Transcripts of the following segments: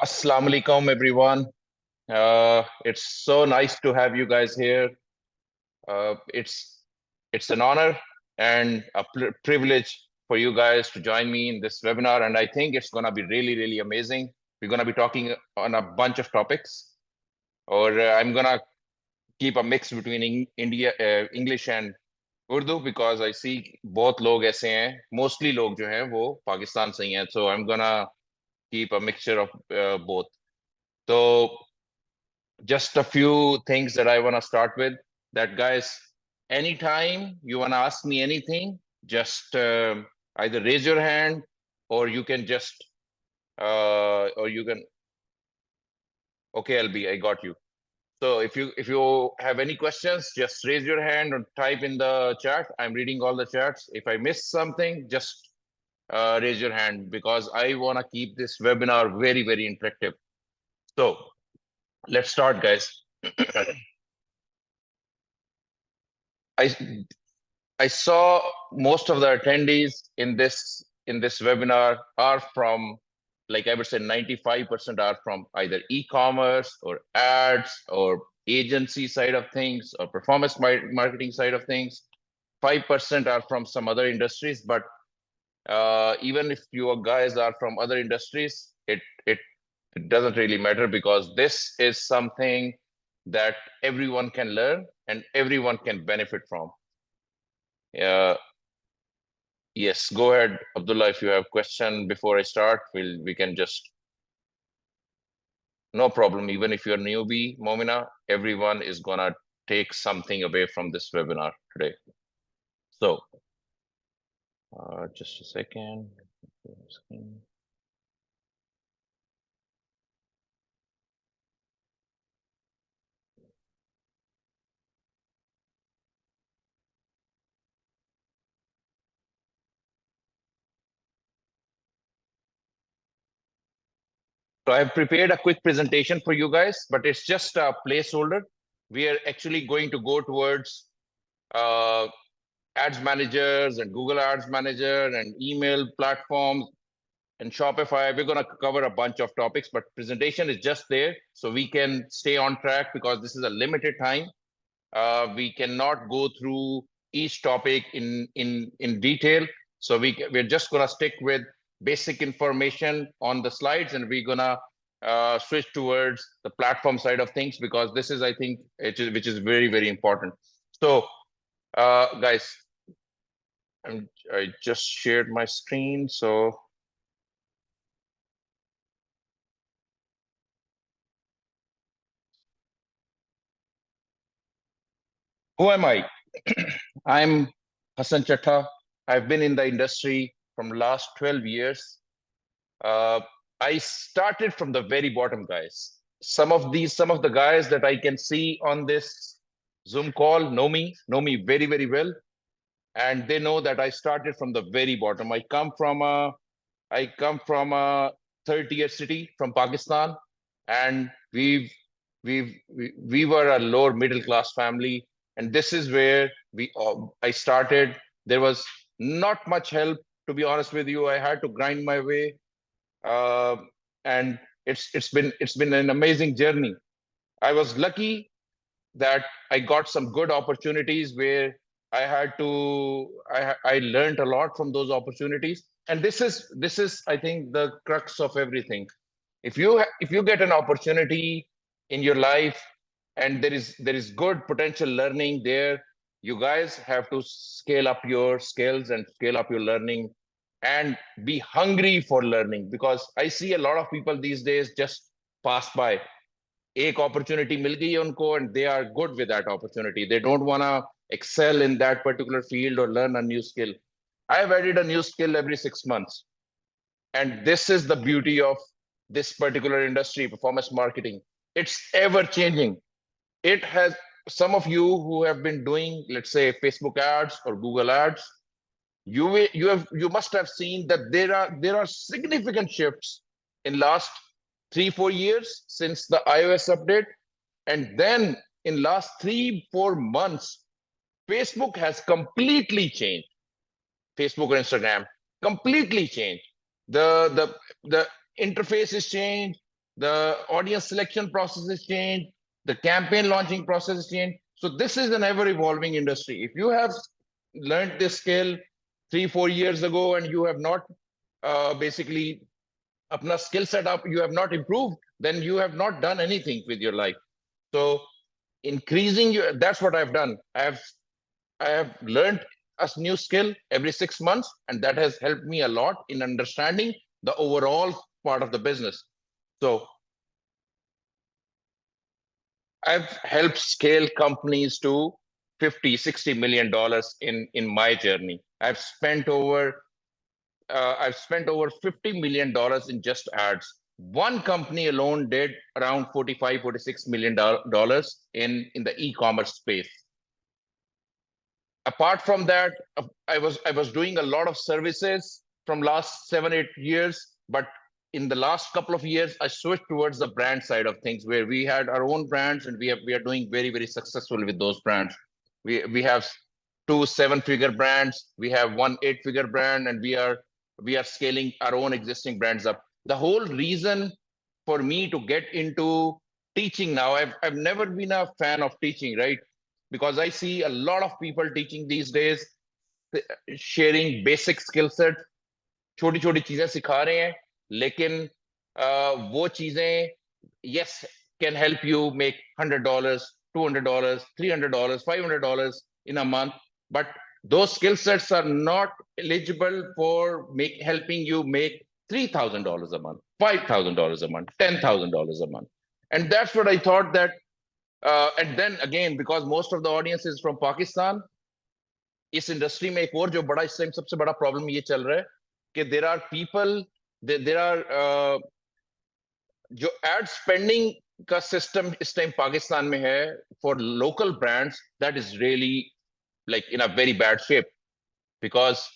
Assalamu alaikum, everyone. It's so nice to have you guys here. It's an honor and a privilege for you guys to join me in this webinar, and I think it's gonna be really, really amazing. We're gonna be talking on a bunch of topics, or I'm gonna keep a mix between English and Urdu because I see both लोग ऐसे हैं. Mostly लोग जो हैं वो पाकिस्तान से ही हैं, so I'm gonna keep a mixture of both. So just a few things that I want to start with. That guys, anytime you want to ask me anything, just either raise your hand, or you can just or you can. Okay, LB, I got you. So if you have any questions, just raise your hand or type in the chat. I'm reading all the chats. If I miss something, just raise your hand because I want to keep this webinar very, very interactive. So let's start, guys. I I saw most of the attendees in this webinar are from, like I would say 95% are from either e-commerce or ads or agency side of things or performance marketing side of things. 5% are from some other industries, but even if you guys are from other industries, it doesn't really matter because this is something that everyone can learn and everyone can benefit from. Yes, go ahead, Abdullah. If you have question before I start, we can just no problem. Even if you're newbie, Momina, everyone is gonna take something away from this webinar today. So, just a second. So I've prepared a quick presentation for you guys, but it's just a placeholder. We are actually going to go towards uh, ads managers and Google Ads Manager and email platforms and Shopify. We're going to cover a bunch of topics, but presentation is just there so we can stay on track because this is a limited time. We cannot go through each topic in detail. So we're just going to stick with basic information on the slides, and we're going to switch towards the platform side of things because this is, I think, which is very, very important. So guys, I just shared my screen. So who am I? I'm Hassan Chattha. I've been in the industry from last 12 years. Uh, I started from the very bottom, guys. Some of the guys that I can see on this Zoom call know me very, very well. And they know that I started from the very bottom. I come from a third-tier city from Pakistan, and we were a lower middle class family, and this is where I started. There was not much help, to be honest with you. I had to grind my way, uh, and it's been an amazing journey. I was lucky that I got some good opportunities where I learned a lot from those opportunities. And this is I think the crux of everything. If you get an opportunity in your life and there is good potential learning there, you guys have to scale up your skills and scale up your learning and be hungry for learning, because I see a lot of people these days just pass by. एक opportunity मिल गई है उनको and they are good with that opportunity. They don't want to excel in that particular field or learn a new skill. I've added a new skill every 6 months. And this is the beauty of this particular industry, performance marketing. It's ever changing. It has some of you who have been doing, let's say, Facebook ads or Google ads, you must have seen that there are significant shifts in last 3-4 years since the iOS update, and then in last 3-4 months, Facebook has completely changed. Facebook or Instagram completely changed. The interface is changed. the audience selection process has changed, the campaign launching process has changed. So this is an ever evolving industry. If you have learned this skill 3-4 years ago and you have not basically apna skill set up, you have not improved, then you have not done anything with your life. So increasing your, that's what I've done. I have learned a new skill every 6 months, and that has helped me a lot in understanding the overall part of the business. So I've helped scale companies to 50-60 million dollars in my journey. I've spent over 50 million dollars in just ads. One company alone did around 45-46 million dollars in the e-commerce space. Apart from that, I was doing a lot of services from last 7-8 years, but in the last couple of years, I switched towards the brand side of things, where we had our own brands, and we are doing very, very successful with those brands. We have 2 7-figure brands, we have 1 8-figure brand, and we are scaling our own existing brands up. The whole reason for me to get into teaching now, I've never been a fan of teaching, right? Because I see a lot of people teaching these days, sharing basic skill set, छोटी छोटी चीजें सिखा रहे हैं, लेकिन वो चीजें, yes, can help you make $100, $200, $300, $500 in a month, but those skill sets are not eligible for helping you make $3,000 a month, $5,000 a month, $10,000 a month. And that's what I thought that, and then again, because most of the audience is from Pakistan, इस industry में एक और जो बड़ा इस time सबसे बड़ा problem ये चल रहा है कि there are people, there are जो एड स्पेंडिंग का सिस्टम इस टाइम पाकिस्तान में है for local brands, that is really like in a very bad shape, because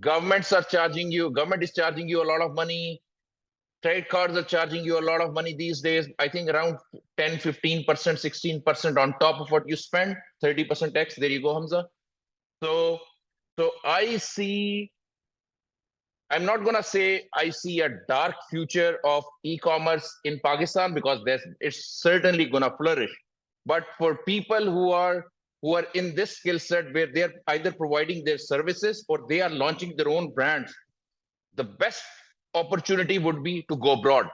government is charging you a lot of money. Credit cards are charging you a lot of money these days. I think around 10-15%, 16% on top of what you spend, 30% tax. There you go, Hamza. So I see, I'm not gonna say I see a dark future of e-commerce in Pakistan, because it's certainly gonna flourish. But for people who are in this skill set, where they're either providing their services or they are launching their own brands, the best opportunity would be to go abroad,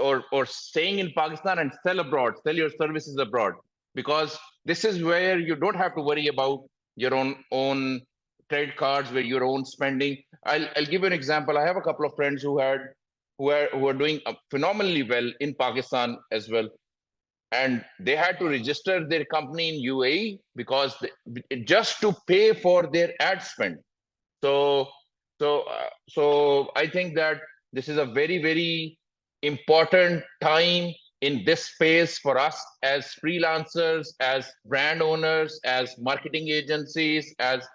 or staying in Pakistan and sell abroad, sell your services abroad, because this is where you don't have to worry about your own credit cards, where your own spending. I'll give you an example. I have a couple of friends who are doing phenomenally well in Pakistan as well, and they had to register their company in UAE because just to pay for their ad spend. So, so I think that this is a very, very important time in this space for us as freelancers, as brand owners, as marketing agencies, as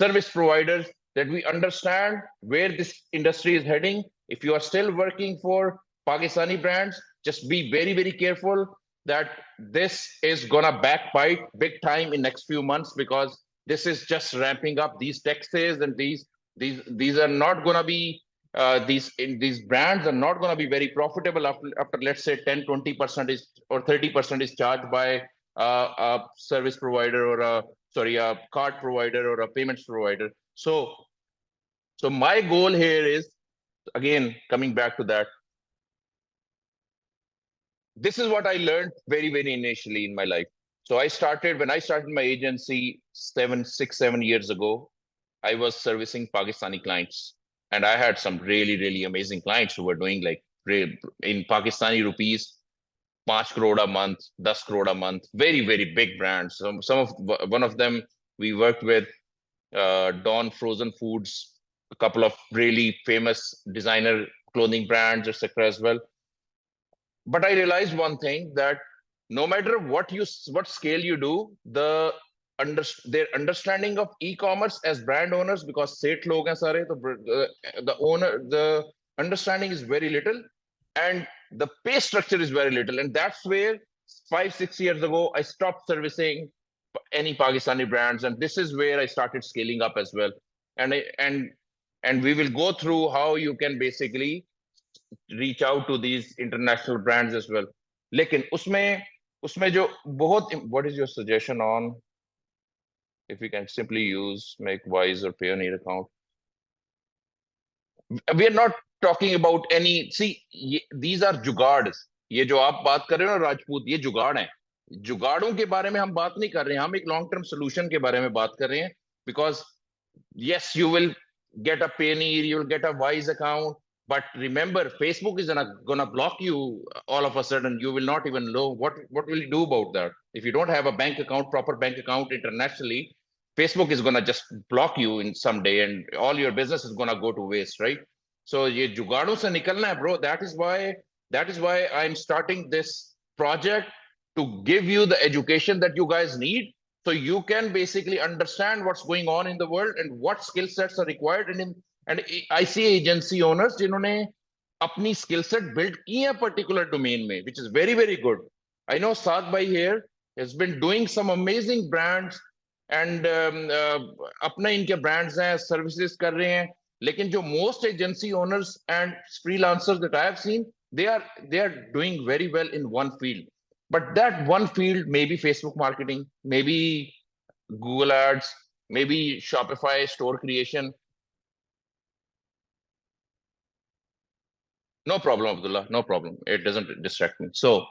service providers, that we understand where this industry is heading. If you are still working for Pakistani brands, just be very, very careful that this is gonna backbite big time in next few months, because this is just ramping up. These taxes and these are not gonna be these brands are not gonna be very profitable after let's say 10-20% is or 30% is charged by a service provider or a card provider or a payments provider. So my goal here is, again, coming back to that, this is what I learned very, very initially in my life. So when I started my agency 7 years ago, I was servicing Pakistani clients, and I had some really, really amazing clients who were doing like in Pakistani rupees, 5 crore a month, 10 crore a month, very, very big brands. One of them we worked with, Dawn Frozen Foods, a couple of really famous designer clothing brands, etc. as well. But I realized one thing, that no matter what scale you do, their understanding of e-commerce as brand owners, because set log hain sare, the understanding is very little, and the pay structure is very little, and that's where 5-6 years ago I stopped servicing any Pakistani brands, and this is where I started scaling up as well. And we will go through how you can basically reach out to these international brands as well. लेकिन उसमें जो बहुत, what is your suggestion on if we can simply use make wise or pioneer account? We are not talking about any, see, these are जुगाड़. ये जो आप बात कर रहे हो ना राजपूत, ये जुगाड़ है. जुगाड़ों के बारे में हम बात नहीं कर रहे हैं, हम एक लॉन्ग टर्म सोल्यूशन के बारे में बात कर रहे हैं. Because yes, you will get a Payoneer, you will get a Wise account, but remember, Facebook is gonna block you all of a sudden. You will not even know what will you do about that if you don't have a bank account, proper bank account internationally. Facebook is gonna just block you in some day, and all your business is gonna go to waste, right? So ye jugaadon se nikalna hai, bro. That is why I'm starting this project to give you the education that you guys need, so you can basically understand what's going on in the world and what skill sets are required. And I see agency owners जिन्होंने अपनी skill set build की है particular domain में, which is very very good. I know Saad bhai here has been doing some amazing brands, and अपने इनके brands हैं, services कर रहे हैं. लेकिन जो most agency owners and freelancers that I have seen, they are doing very well in one field. But that one field may be Facebook marketing, maybe Google Ads, maybe Shopify store creation. No problem, Abdullah. No problem. It doesn't distract me. So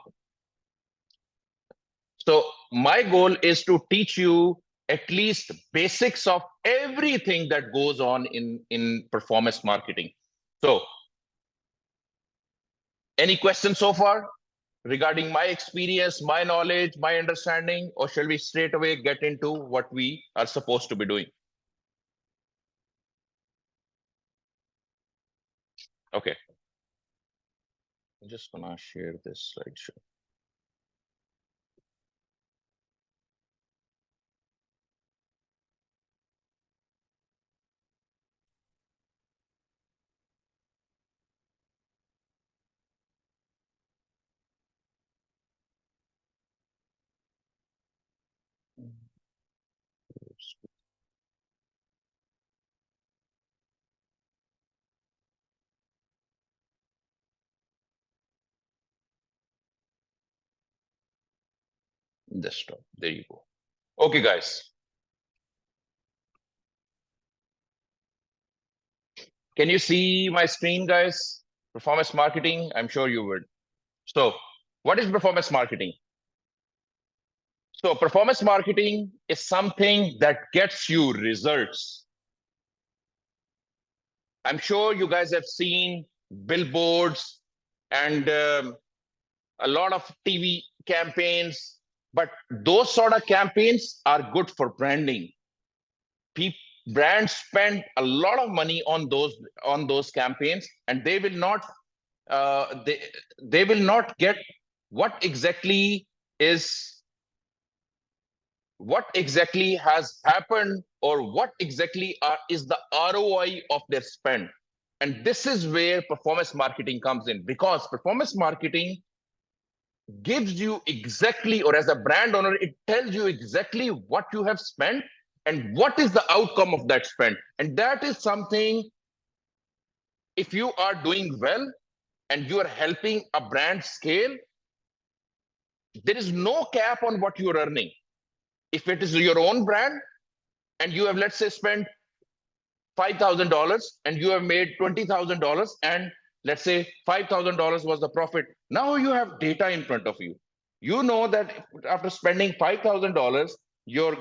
my goal is to teach you at least basics of everything that goes on in performance marketing. So, any questions so far regarding my experience, my knowledge, my understanding, or shall we straight away get into what we are supposed to be doing? Okay. I'm just gonna share this slideshow. Desktop. There you go. Okay, guys. Can you see my screen, guys? Performance marketing, I'm sure you would. So, what is performance marketing? So, performance marketing is something that gets you results. I'm sure you guys have seen billboards and a lot of TV campaigns, but those sort of campaigns are good for branding. Brands spend a lot of money on those campaigns, and they will not they will not get what exactly has happened, or what exactly is the ROI of their spend. And this is where performance marketing comes in, because performance marketing gives you exactly, or as a brand owner, it tells you exactly what you have spent and what is the outcome of that spend. And that is something, if you are doing well and you are helping a brand scale, there is no cap on what you're earning. If it is your own brand and you have, let's say, spent $5,000 and you have made $20,000, and let's say $5,000 was the profit. Now you have data in front of you. You know that after spending $5,000, your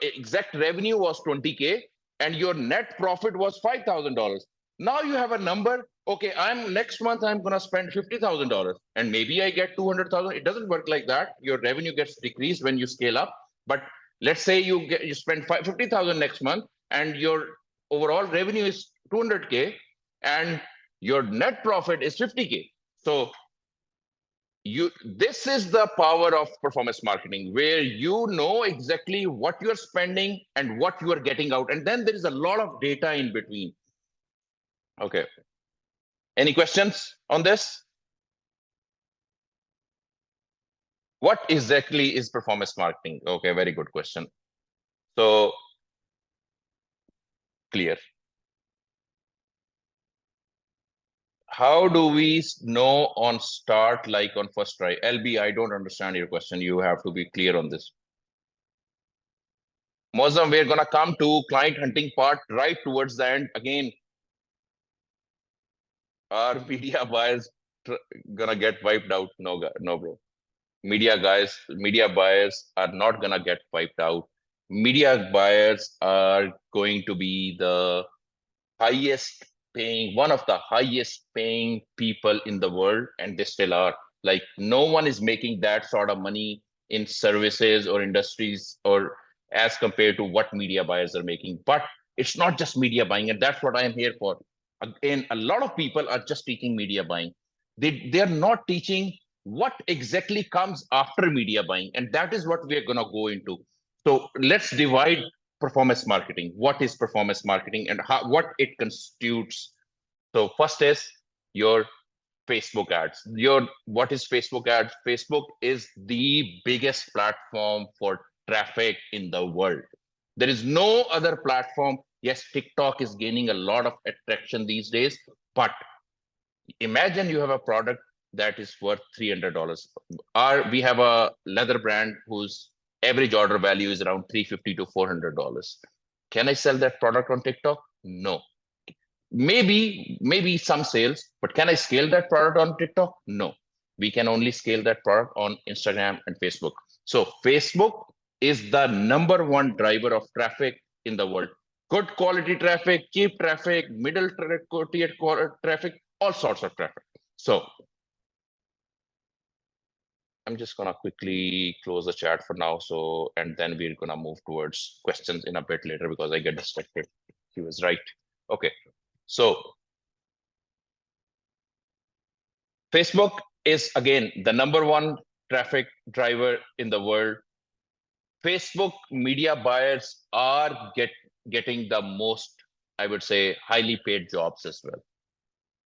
exact revenue was 20K and your net profit was $5,000. Now you have a number. Okay, next month I'm gonna spend $50,000 and maybe I get 200,000. It doesn't work like that. Your revenue gets decreased when you scale up. But let's say you spend 50,000 next month and your overall revenue is 200K and your net profit is 50K. So this is the power of performance marketing, where you know exactly what you're spending and what you are getting out, and then there is a lot of data in between. Okay, any questions on this? What exactly is performance marketing? Okay, very good question. So clear. How do we know on start, like on first try? LB, I don't understand your question. You have to be clear on this. Mozam, we're gonna come to client hunting part right towards the end. Again, are media buyers gonna get wiped out? No, no, bro. Media buyers are not gonna get wiped out. Media buyers are going to be the highest paying, one of the highest paying people in the world, and they still are. Like, no one is making that sort of money in services or industries or as compared to what media buyers are making. But it's not just media buying, and that's what I am here for. Again, a lot of people are just teaching media buying. They are not teaching what exactly comes after media buying, and that is what we are going to go into. So let's divide performance marketing. What is performance marketing and what it constitutes? So first is your Facebook ads. What is Facebook ads? Facebook is the biggest platform for traffic in the world. There is no other platform. Yes, TikTok is gaining a lot of attraction these days, but imagine you have a product that is worth $300. We have a leather brand whose average order value is around $350 to $400. Can I sell that product on TikTok? No. Maybe some sales, but can I scale that product on TikTok? No. We can only scale that product on Instagram and Facebook. So Facebook is the number one driver of traffic in the world. Good quality traffic, cheap traffic, middle tier traffic, all sorts of traffic. So I'm just gonna quickly close the chat for now. So, and then we're gonna move towards questions in a bit later because I get distracted. He was right. Okay. So Facebook is again the number one traffic driver in the world. Facebook media buyers are getting the most, I would say, highly paid jobs as well.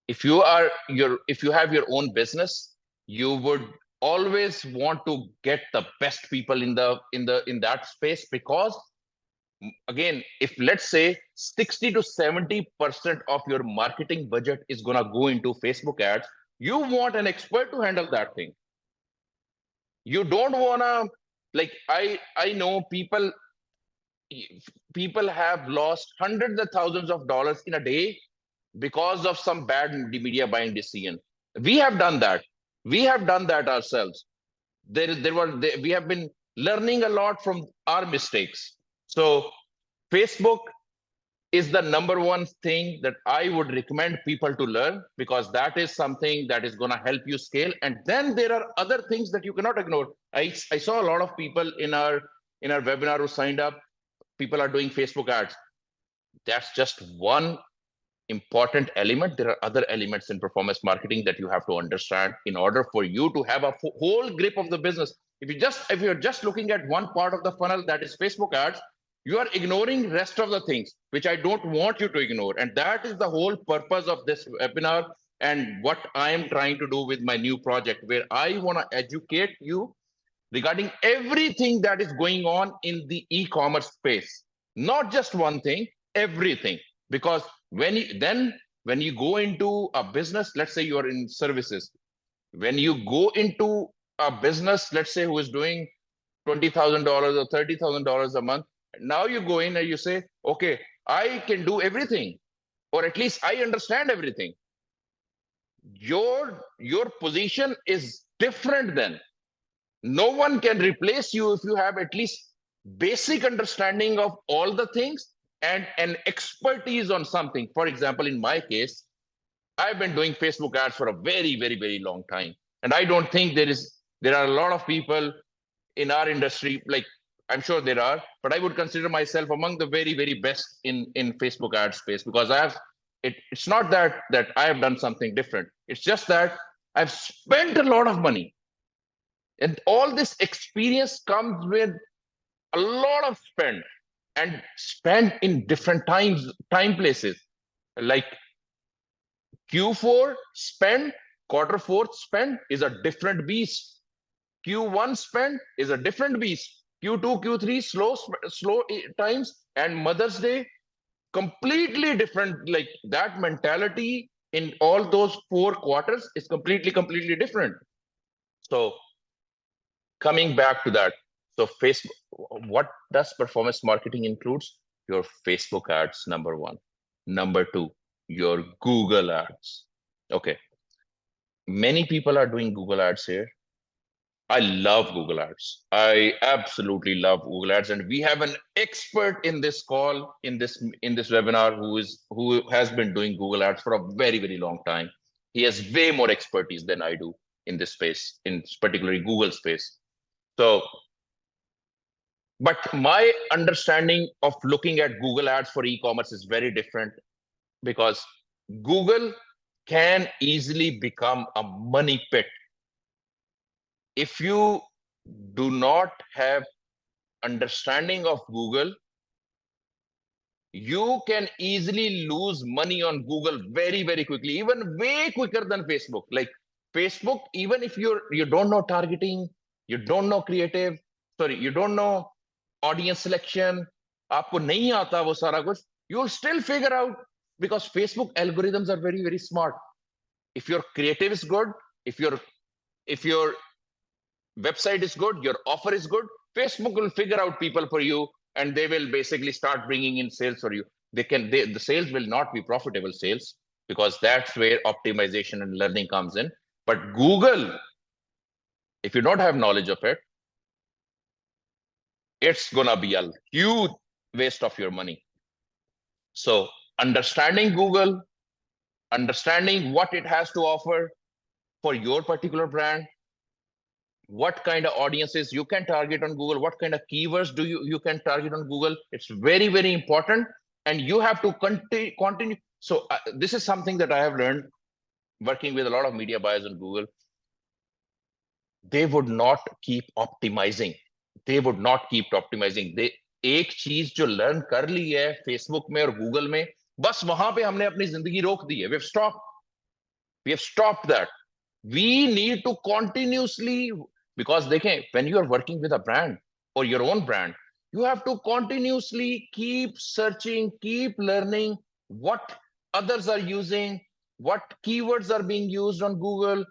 If you have your own business, you would always want to get the best people in that space, because again, if let's say 60 to 70% of your marketing budget is going to go into Facebook ads, you want an expert to handle that thing. You don't want to, like, I know people have lost hundreds of thousands of dollars in a day because of some bad media buying decision. We have done that. We have done that ourselves. We have been learning a lot from our mistakes. So Facebook is the number one thing that I would recommend people to learn, because that is something that is going to help you scale. And then there are other things that you cannot ignore. I saw a lot of people in our webinar who signed up. People are doing Facebook ads. That's just one important element. There are other elements in performance marketing that you have to understand in order for you to have a whole grip of the business. If you're just looking at one part of the funnel, that is Facebook ads, you are ignoring rest of the things, which I don't want you to ignore. And that is the whole purpose of this webinar and what I am trying to do with my new project, where I want to educate you regarding everything that is going on in the e-commerce space. Not just one thing, everything. Because when you go into a business, let's say you are in services, when you go into a business, let's say who is doing $20,000 or $30,000 a month, now you go in and you say, okay, I can do everything, or at least I understand everything. Your position is different then. No one can replace you if you have at least basic understanding of all the things and an expertise on something. For example, in my case, I've been doing Facebook ads for a very, very, very long time. And I don't think there are a lot of people in our industry, like, I'm sure there are, but I would consider myself among the very, very best in Facebook ad space, because it's not that I have done something different. It's just that I've spent a lot of money. And all this experience comes with a lot of spend, and spend in different time places. Like Q4 spend, quarter fourth spend is a different beast. Q1 spend is a different beast. Q2, Q3 slow times, and Mother's Day completely different. Like, that mentality in all those 4 quarters is completely different. So coming back to that, so Facebook, what does performance marketing includes? Your Facebook ads, number one. Number two, your Google ads. Okay, many people are doing Google ads here. I love Google ads. I absolutely love Google ads, and we have an expert in this call, in this webinar, who has been doing Google ads for a very long time. He has way more expertise than I do in this space, in particularly Google space. So, but my understanding of looking at Google ads for e-commerce is very different, because Google can easily become a money pit if you do not have understanding of Google. You can easily lose money on Google very quickly, even way quicker than Facebook. Like Facebook, even if you don't know targeting, you don't know creative, sorry, you don't know audience selection, आपको नहीं आता वो सारा कुछ, you'll still figure out, because Facebook algorithms are very smart. If your creative is good, if your website is good, your offer is good, Facebook will figure out people for you, and they will basically start bringing in sales for you. The sales will not be profitable sales, because that's where optimization and learning comes in. But Google, if you don't have knowledge of it, it's gonna be a huge waste of your money. So understanding Google, understanding what it has to offer for your particular brand, what kind of audiences you can target on Google, what kind of keywords you can target on Google. It's very important, and you have to continue. So this is something that I have learned working with a lot of media buyers on Google. They would not keep optimizing. they एक चीज जो learn कर ली है Facebook में और Google में, बस वहां पे हमने अपनी जिंदगी रोक दी है. We have stopped that. We need to continuously, because देखें, when you are working with a brand or your own brand, you have to continuously keep searching, keep learning what others are using, what keywords are being used on Google,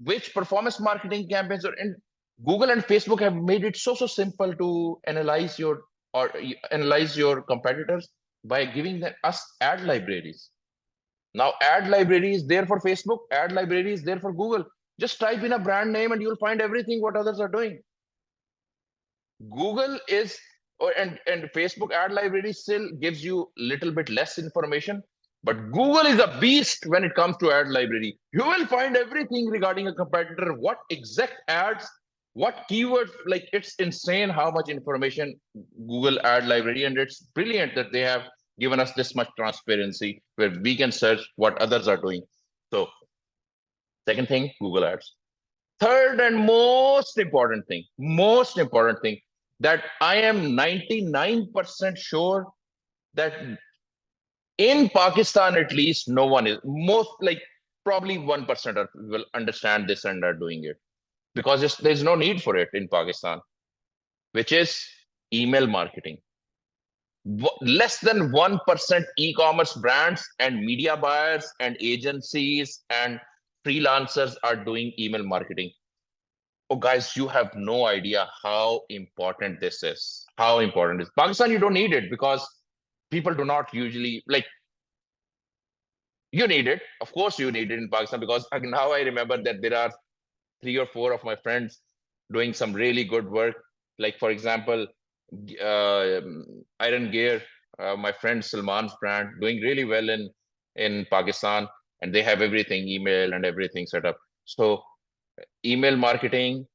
which performance marketing campaigns are. And Google and Facebook have made it so simple to analyze your competitors by giving us ad libraries. Now, ad library is there for Facebook, ad library is there for Google. Just type in a brand name and you'll find everything what others are doing. Google is, and Facebook ad library still gives you little bit less information, but Google is a beast when it comes to ad library. You will find everything regarding a competitor, what exact ads, what keywords, like it's insane how much information Google ad library, and it's brilliant that they have given us this much transparency where we can search what others are doing. So second thing, Google ads. Third and most important thing that I am 99% sure that in Pakistan, at least, no one is, most like probably 1% will understand this and are doing it, because there's no need for it in Pakistan, which is email marketing. Less than 1% e-commerce brands and media buyers and agencies and freelancers are doing email marketing. Oh, guys, you have no idea how important this is. How important it is. Pakistan, you don't need it, because people do not usually like. You need it, of course, you need it in Pakistan, because now I remember that there are 3 or 4 of my friends doing some really good work. Like, for example, Iron Gear, my friend Salman's brand, doing really well in Pakistan, and they have everything, email and everything set up. So email marketing,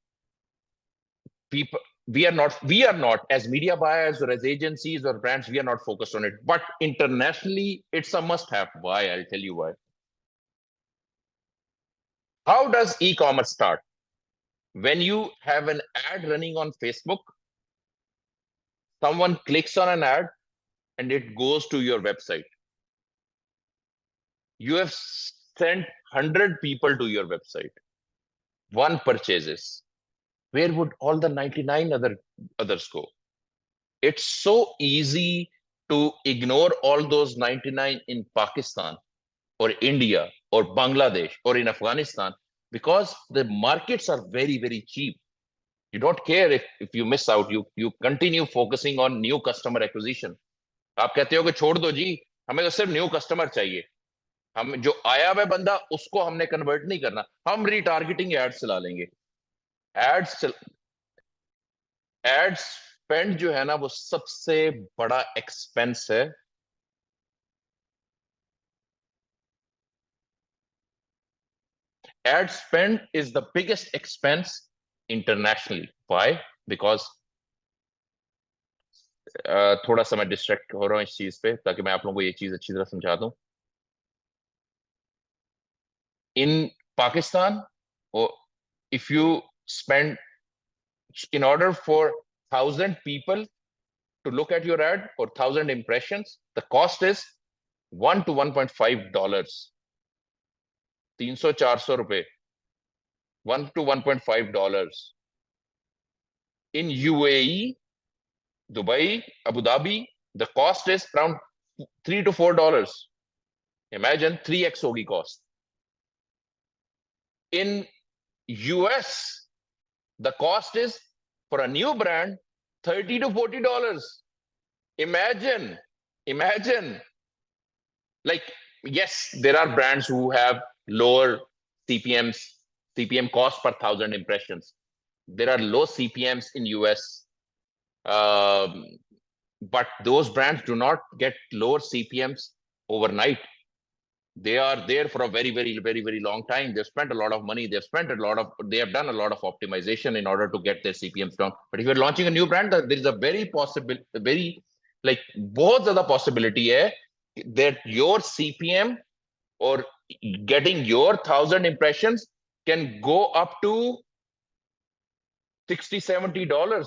people, we are not as media buyers or as agencies or brands, we are not focused on it, but internationally it's a must have. Why? I'll tell you why. How does e-commerce start? When you have an ad running on Facebook, someone clicks on an ad and it goes to your website. You have sent 100 people to your website. One purchases. Where would all the 99 others go? It's so easy to ignore all those 99 in Pakistan. or India or Bangladesh or in Afghanistan, because the markets are very, very cheap. You don't care if you miss out. You continue focusing on new customer acquisition. आप कहते हो कि छोड़ दो जी, हमें तो सिर्फ new customer चाहिए, हम जो आया हुआ बंदा उसको हमने कन्वर्ट नहीं करना, हम रीटारगेटिंग एड्स चला लेंगे। एड्स एड स्पेंड जो है ना वो सबसे बड़ा एक्सपेंस है। Ad spend is the biggest expense internationally. Why? Because थोड़ा सा मैं डिस्ट्रैक्ट हो रहा हूँ इस चीज पे, ताकि मैं आप लोगों को ये चीज अच्छी तरह समझा दूं। In Pakistan, or if you spend, in order for 1,000 people to look at your ad or 1,000 impressions, the cost is $1 to $1.5, 300-400 रुपए, $1 to $1.5. In UAE, Dubai, Abu Dhabi, the cost is around $3 to $4. Imagine 3x hogi cost. In US, the cost is for a new brand $30 to $40. Imagine. Like, yes, there are brands who have lower CPM cost per 1,000 impressions. There are low CPMs in US. But those brands do not get lower CPMs overnight. They are there for a very, very, very, very long time. They've spent a lot of money. They have done a lot of optimization in order to get their CPMs down. But if you're launching a new brand, there is a very बहुत ज्यादा possibility है that your CPM or getting your 1,000 impressions can go up to $60-70.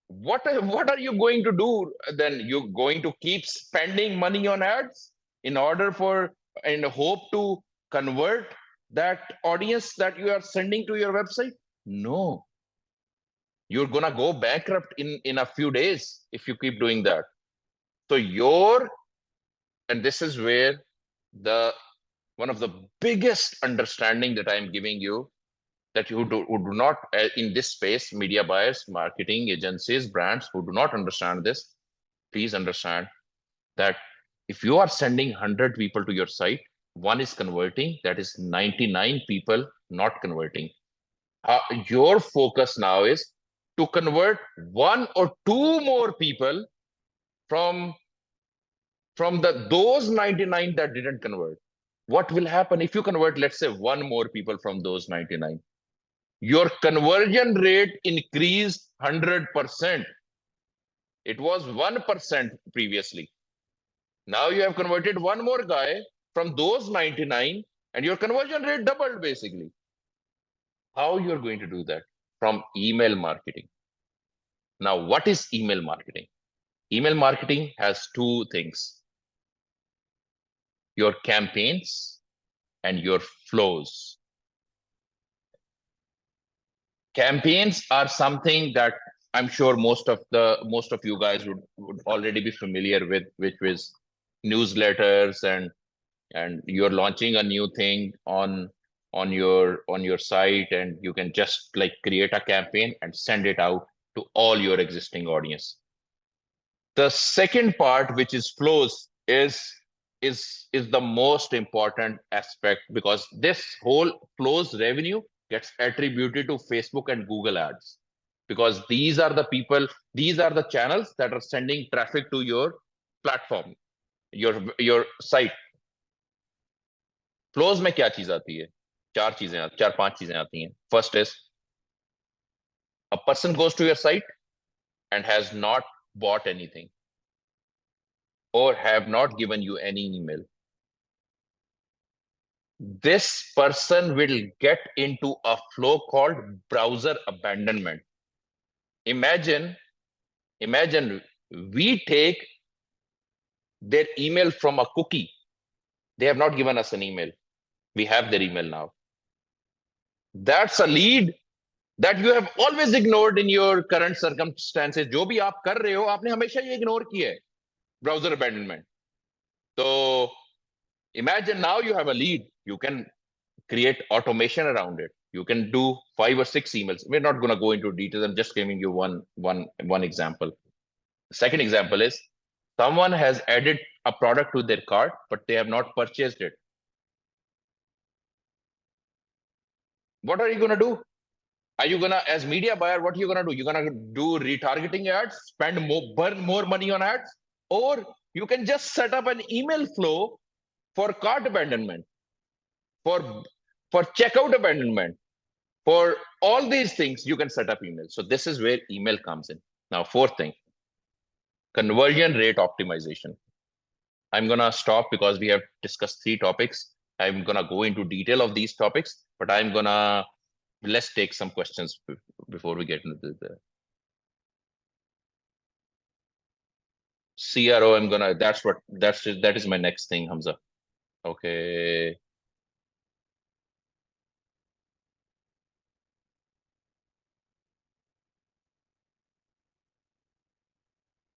What are you going to do then? You're going to keep spending money on ads in order for and hope to convert that audience that you are sending to your website? No, you're gonna go bankrupt in a few days if you keep doing that. So and this is where one of the biggest understanding that I'm giving you, that who do not in this space, media buyers, marketing agencies, brands who do not understand this, please understand that if you are sending 100 people to your site, one is converting, that is 99 people not converting. Your focus now is to convert one or two more people from those 99 that didn't convert. What will happen if you convert, let's say, one more people from those 99? Your conversion rate increased 100%. It was 1% previously. Now you have converted one more guy from those 99 and your conversion rate doubled basically. How you're going to do that? From email marketing. Now, what is email marketing? Email marketing has two things: your campaigns and your flows. Campaigns are something that I'm sure most of you guys would already be familiar with, which is newsletters, and you're launching a new thing on your site, and you can just like create a campaign and send it out to all your existing audience. The second part, which is flows, is the most important aspect, because this whole flows revenue gets attributed to Facebook and Google ads, because these are the channels that are sending traffic to your platform, your site. Flows में क्या चीज आती है? चार पांच चीजें आती हैं. First is, a person goes to your site and has not bought anything or have not given you any email. This person will get into a flow called browser abandonment. Imagine we take their email from a cookie. They have not given us an email. We have their email now. That's a lead that you have always ignored in your current circumstances. जो भी आप कर रहे हो, आपने हमेशा ये ignore किया है, browser abandonment. So Imagine now you have a lead. You can create automation around it. You can do 5 or 6 emails. We're not going to go into details. I'm just giving you one example. The second example is someone has added a product to their cart, but they have not purchased it. What are you going to do? Are you gonna, as media buyer, what are you gonna do? You're gonna do retargeting ads, spend more, burn more money on ads, or you can just set up an email flow for cart abandonment, for for checkout abandonment, for all these things. You can set up email. So this is where email comes in. Now, fourth thing, conversion rate optimization. I'm gonna stop because we have discussed 3 topics. I'm gonna go into detail of these topics, but let's take some questions before we get into the CRO. That is my next thing, Hamza. Okay.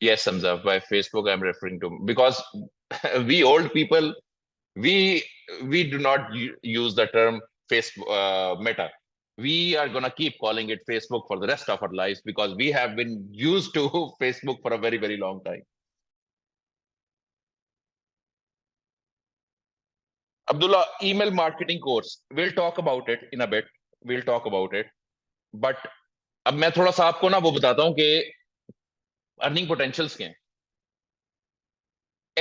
Yes, Hamza, by Facebook I'm referring to, because we old people, we we do not use the term Facebook Meta. We are gonna keep calling it Facebook for the rest of our lives because we have been used to Facebook for a very, very long time. Abdullah, email marketing course. We'll talk about it in a bit. We'll talk about it. But अब मैं थोड़ा सा आपको ना वो बताता हूँ कि अर्निंग पोटेंशियल्स क्या हैं.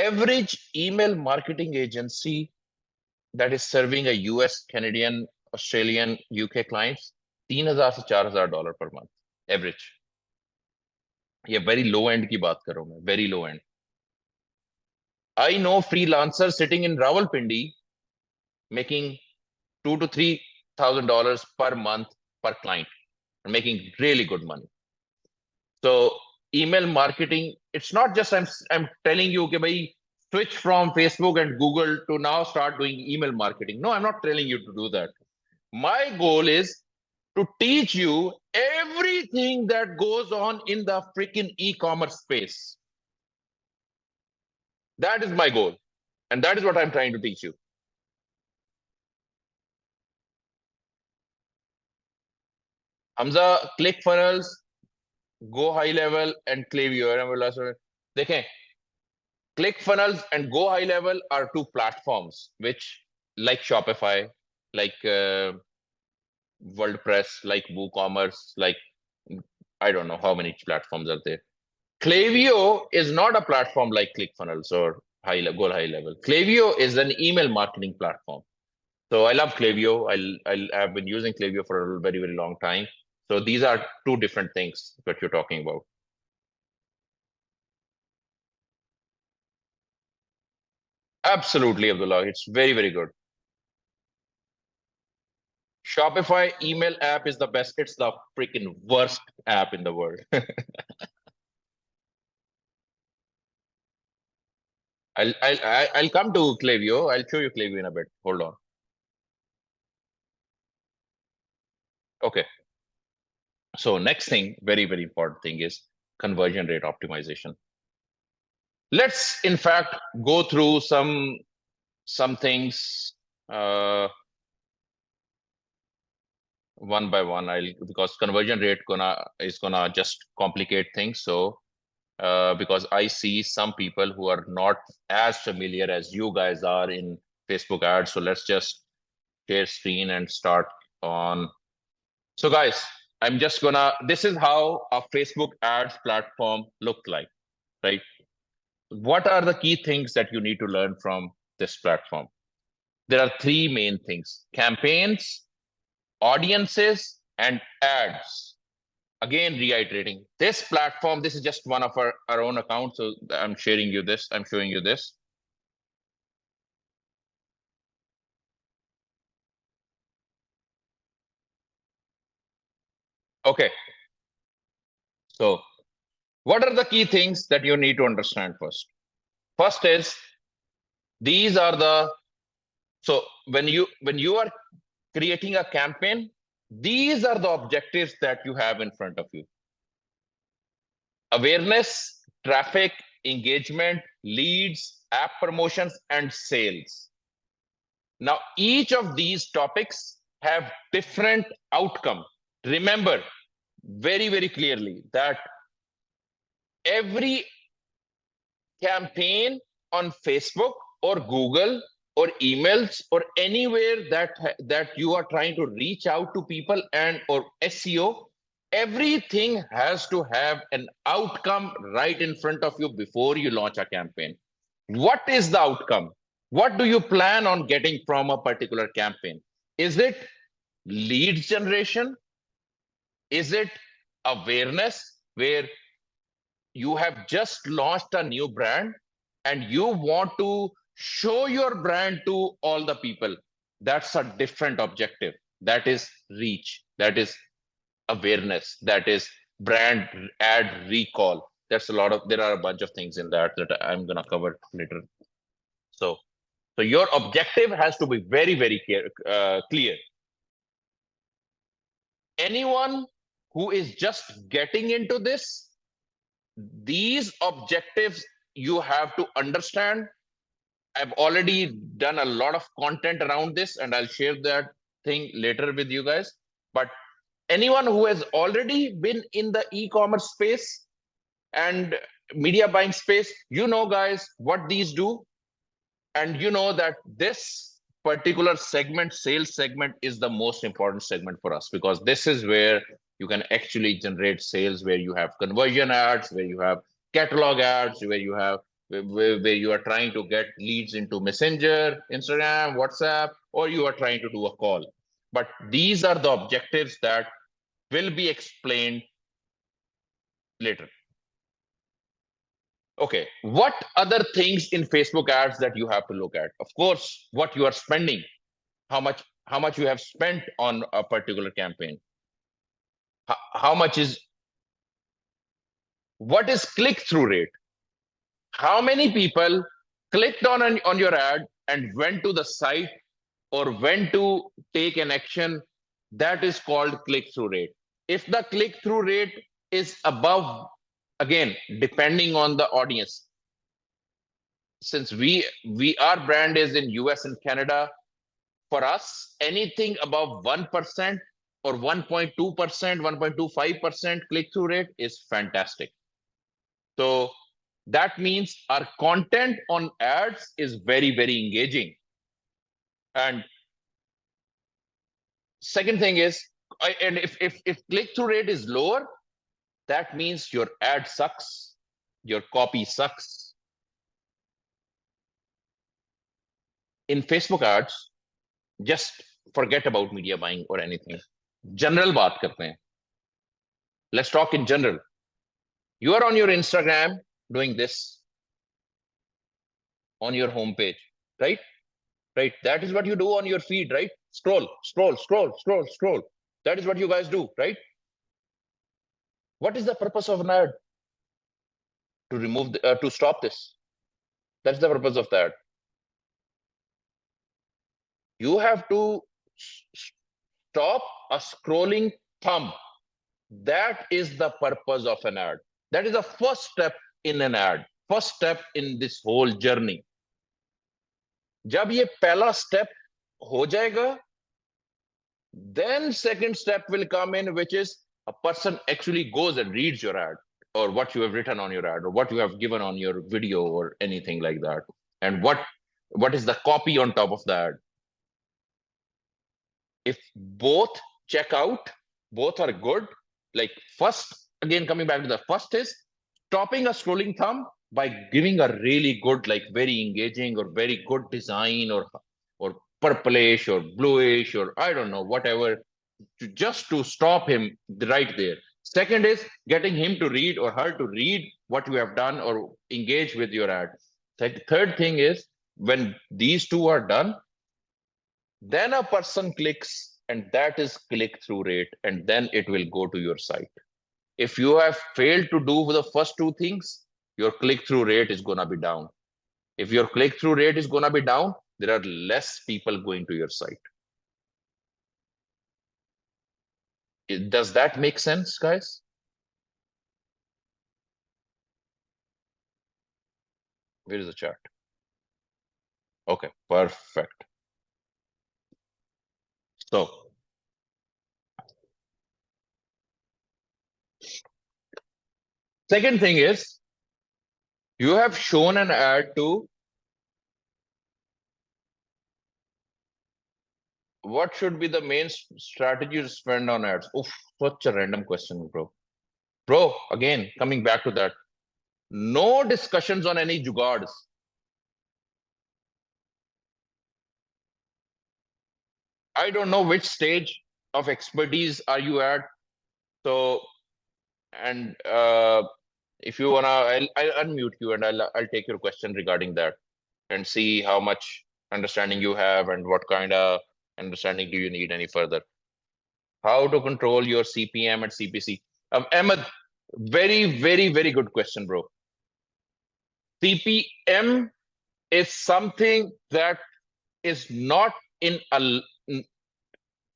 Average email marketing agency that is serving a US, Canadian, Australian, UK clients, $3,000 से $4,000 per month. Average. ये very low end की बात कर रहा हूँ मैं. Very low end. I know freelancers sitting in Rawalpindi making $2,000 to $3,000 per month per client, and making really good money. So email marketing, it's not just I'm telling you कि भाई switch from Facebook and Google to now start doing email marketing. No, I'm not telling you to do that. My goal is to teach you everything that goes on in the freaking e-commerce space. That is my goal. And that is what I'm trying to teach you. Hamza, ClickFunnels, Go High Level, and Klaviyo. देखें, ClickFunnels and Go High Level are 2 platforms which, like Shopify, like WordPress, like WooCommerce, like I don't know how many platforms are there. Klaviyo is not a platform like ClickFunnels or Go High Level. Klaviyo is an email marketing platform. So I love Klaviyo. I've been using Klaviyo for a very, very long time. So these are 2 different things that you're talking about. Absolutely, Abdullah. It's very, very good. Shopify email app is the best. It's the freaking worst app in the world. I'll come to Klaviyo. I'll show you Klaviyo in a bit. Hold on. Okay. So next thing, very, very important thing is conversion rate optimization. Let's in fact go through some things one by one. Because conversion rate is gonna just complicate things. So because I see some people who are not as familiar as you guys are in Facebook ads. So let's just share screen and start on. So guys, this is how a Facebook ads platform looked like, right? What are the key things that you need to learn from this platform? There are 3 main things: campaigns, audiences, and ads. Again, reiterating, this platform, this is just one of our own accounts. So I'm showing you this. Okay. So what are the key things that you need to understand first? First is, these are the, so when you are creating a campaign, these are the objectives that you have in front of you: awareness, traffic, engagement, leads, app promotions, and sales. Now, each of these topics have different outcome. Remember very, very clearly that every campaign on Facebook or Google or emails or anywhere that you are trying to reach out to people and or SEO, everything has to have an outcome right in front of you before you launch a campaign. What is the outcome? What do you plan on getting from a particular campaign? Is it leads generation? Is it awareness where you have just launched a new brand and you want to show your brand to all the people? That's a different objective. That is reach. That is awareness. That is brand ad recall. There are a bunch of things in that I'm going to cover later. So, so your objective has to be very, very clear. Anyone who is just getting into this, these objectives you have to understand. I've already done a lot of content around this and I'll share that thing later with you guys. But anyone who has already been in the e-commerce space and media buying space, you know, guys, what these do. And you know that this particular segment, sales segment, is the most important segment for us because this is where you can actually generate sales, where you have conversion ads, where you have catalog ads, where you have where you are trying to get leads into Messenger, Instagram, WhatsApp, or you are trying to do a call. But these are the objectives that will be explained later. Okay, what other things in Facebook ads that you have to look at? Of course, what you are spending, how much you have spent on a particular campaign. How much is what is click-through rate? How many people clicked on your ad and went to the site or went to take an action? That is called click-through rate. If the click-through rate is above, again, depending on the audience, since our brand is in US and Canada, for us, anything above 1% or 1.2%, 1.25% click-through rate is fantastic. So that means our content on ads is very, very engaging. And second thing is, and if click-through rate is lower, that means your ad sucks, your copy sucks. In Facebook ads, just forget about media buying or anything. General baat karte hain. Let's talk in general. You are on your Instagram doing this on your homepage, right? Right. That is what you do on your feed, right? Scroll, scroll, scroll, scroll, scroll. That is what you guys do, right? What is the purpose of an ad? To remove, to stop this. That's the purpose of that. You have to stop a scrolling thumb. That is the purpose of an ad. That is the first step in an ad. First step in this whole journey. जब ये पहला step हो जाएगा, then second step will come in, which is a person actually goes and reads your ad or what you have written on your ad or what you have given on your video or anything like that. And what is the copy on top of the ad? If both check out, both are good, like first, again, coming back to the first is stopping a scrolling thumb by giving a really good, like very engaging or very good design or purplish or bluish or I don't know, whatever, just to stop him right there. Second is getting him to read or her to read what you have done or engage with your ad. Third thing is when these two are done, then a person clicks and that is click-through rate, and then it will go to your site. If you have failed to do the first two things, your click-through rate is going to be down. If your click-through rate is going to be down, there are less people going to your site. Does that make sense, guys? Where is the chat? Okay, perfect. So second thing is, you have shown an ad to what should be the main strategy to spend on ads? Oof, such a random question, bro. Bro, again, coming back to that. No discussions on any jugards. I don't know which stage of expertise are you at. So, and if you wanna, I'll unmute you and I'll take your question regarding that and see how much understanding you have and what kind of understanding do you need any further. How to control your CPM and CPC? Ahmed, very, very, very good question, bro. CPM is something that is not in a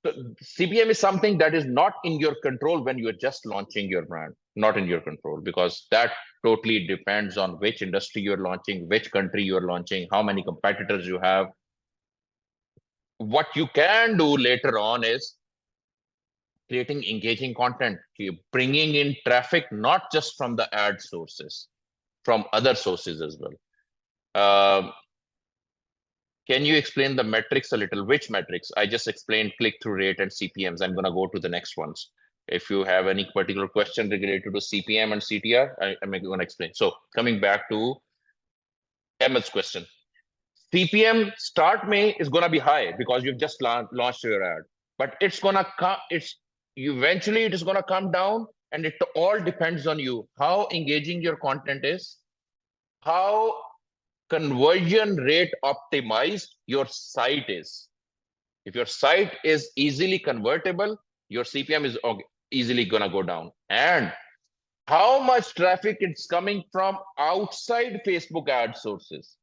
CPM is something that is not in your control when you're just launching your brand, not in your control, because that totally depends on which industry you're launching, which country you're launching, how many competitors you have. What you can do later on is creating engaging content, bringing in traffic, not just from the ad sources, from other sources as well. Can you explain the metrics a little? Which metrics? I just explained click-through rate and CPMs. I'm going to go to the next ones. If you have any particular question related to CPM and CTR, I'm going to explain. So coming back to Ahmed's question. CPM start May is going to be high because you've just launched your ad, but it's going to come, eventually it is going to come down, and it all depends on you, how engaging your content is, how conversion rate optimized your site is. If your site is easily convertible, your CPM is easily going to go down. And how much traffic is coming from outside Facebook ad sources.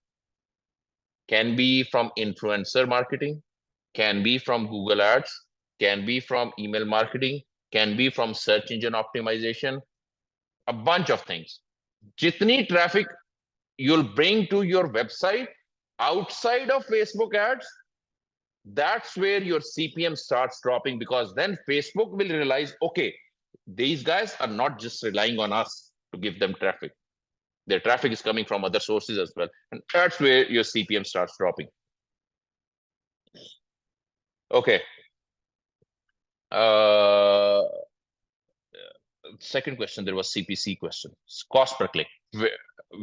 Can be from influencer marketing, can be from Google Ads, can be from email marketing, can be from search engine optimization, a bunch of things. Jitni traffic you'll bring to your website outside of Facebook ads, that's where your CPM starts dropping, because then Facebook will realize, okay, these guys are not just relying on us to give them traffic. Their traffic is coming from other sources as well. And that's where your CPM starts dropping. Okay. Second question, there was CPC question. Cost per click.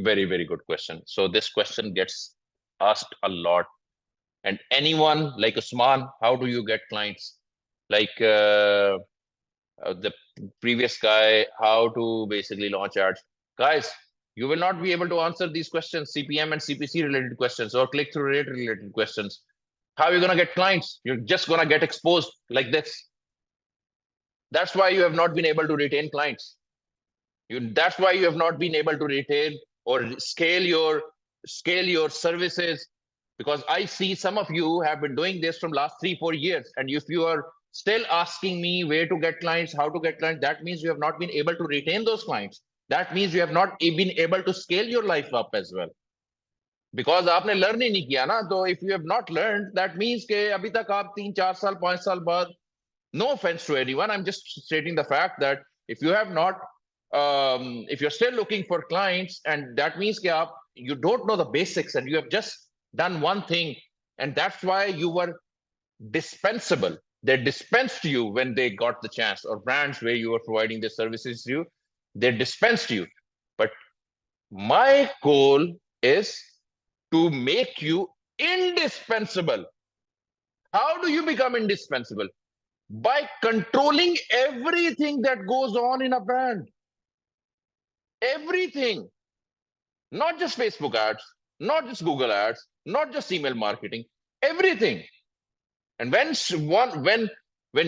Very, very good question. So this question gets asked a lot. And anyone like Usman, how do you get clients? Like the previous guy, how to basically launch ads. Guys, you will not be able to answer these questions, CPM and CPC related questions or click-through rate related questions. How are you going to get clients? You're just going to get exposed like this. That's why you have not been able to retain clients. That's why you have not been able to retain or scale your services, because I see some of you have been doing this from last 3-4 years, and if you are still asking me where to get clients, how to get clients, that means you have not been able to retain those clients. That means you have not been able to scale your life up as well, because आपने learn ही नहीं किया ना. तो if you have not learned, that means कि अभी तक आप 3-4 साल 5 साल बाद, no offense to anyone, I'm just stating the fact that if you have not if you're still looking for clients, and that means that you don't know the basics and you have just done one thing, and that's why you were dispensable. They dispensed you when they got the chance, or brands where you were providing their services to you, they dispensed you. But my goal is to make you indispensable. How do you become indispensable? By controlling everything that goes on in a brand. Everything. Not just Facebook ads, not just Google ads, not just email marketing, everything. And when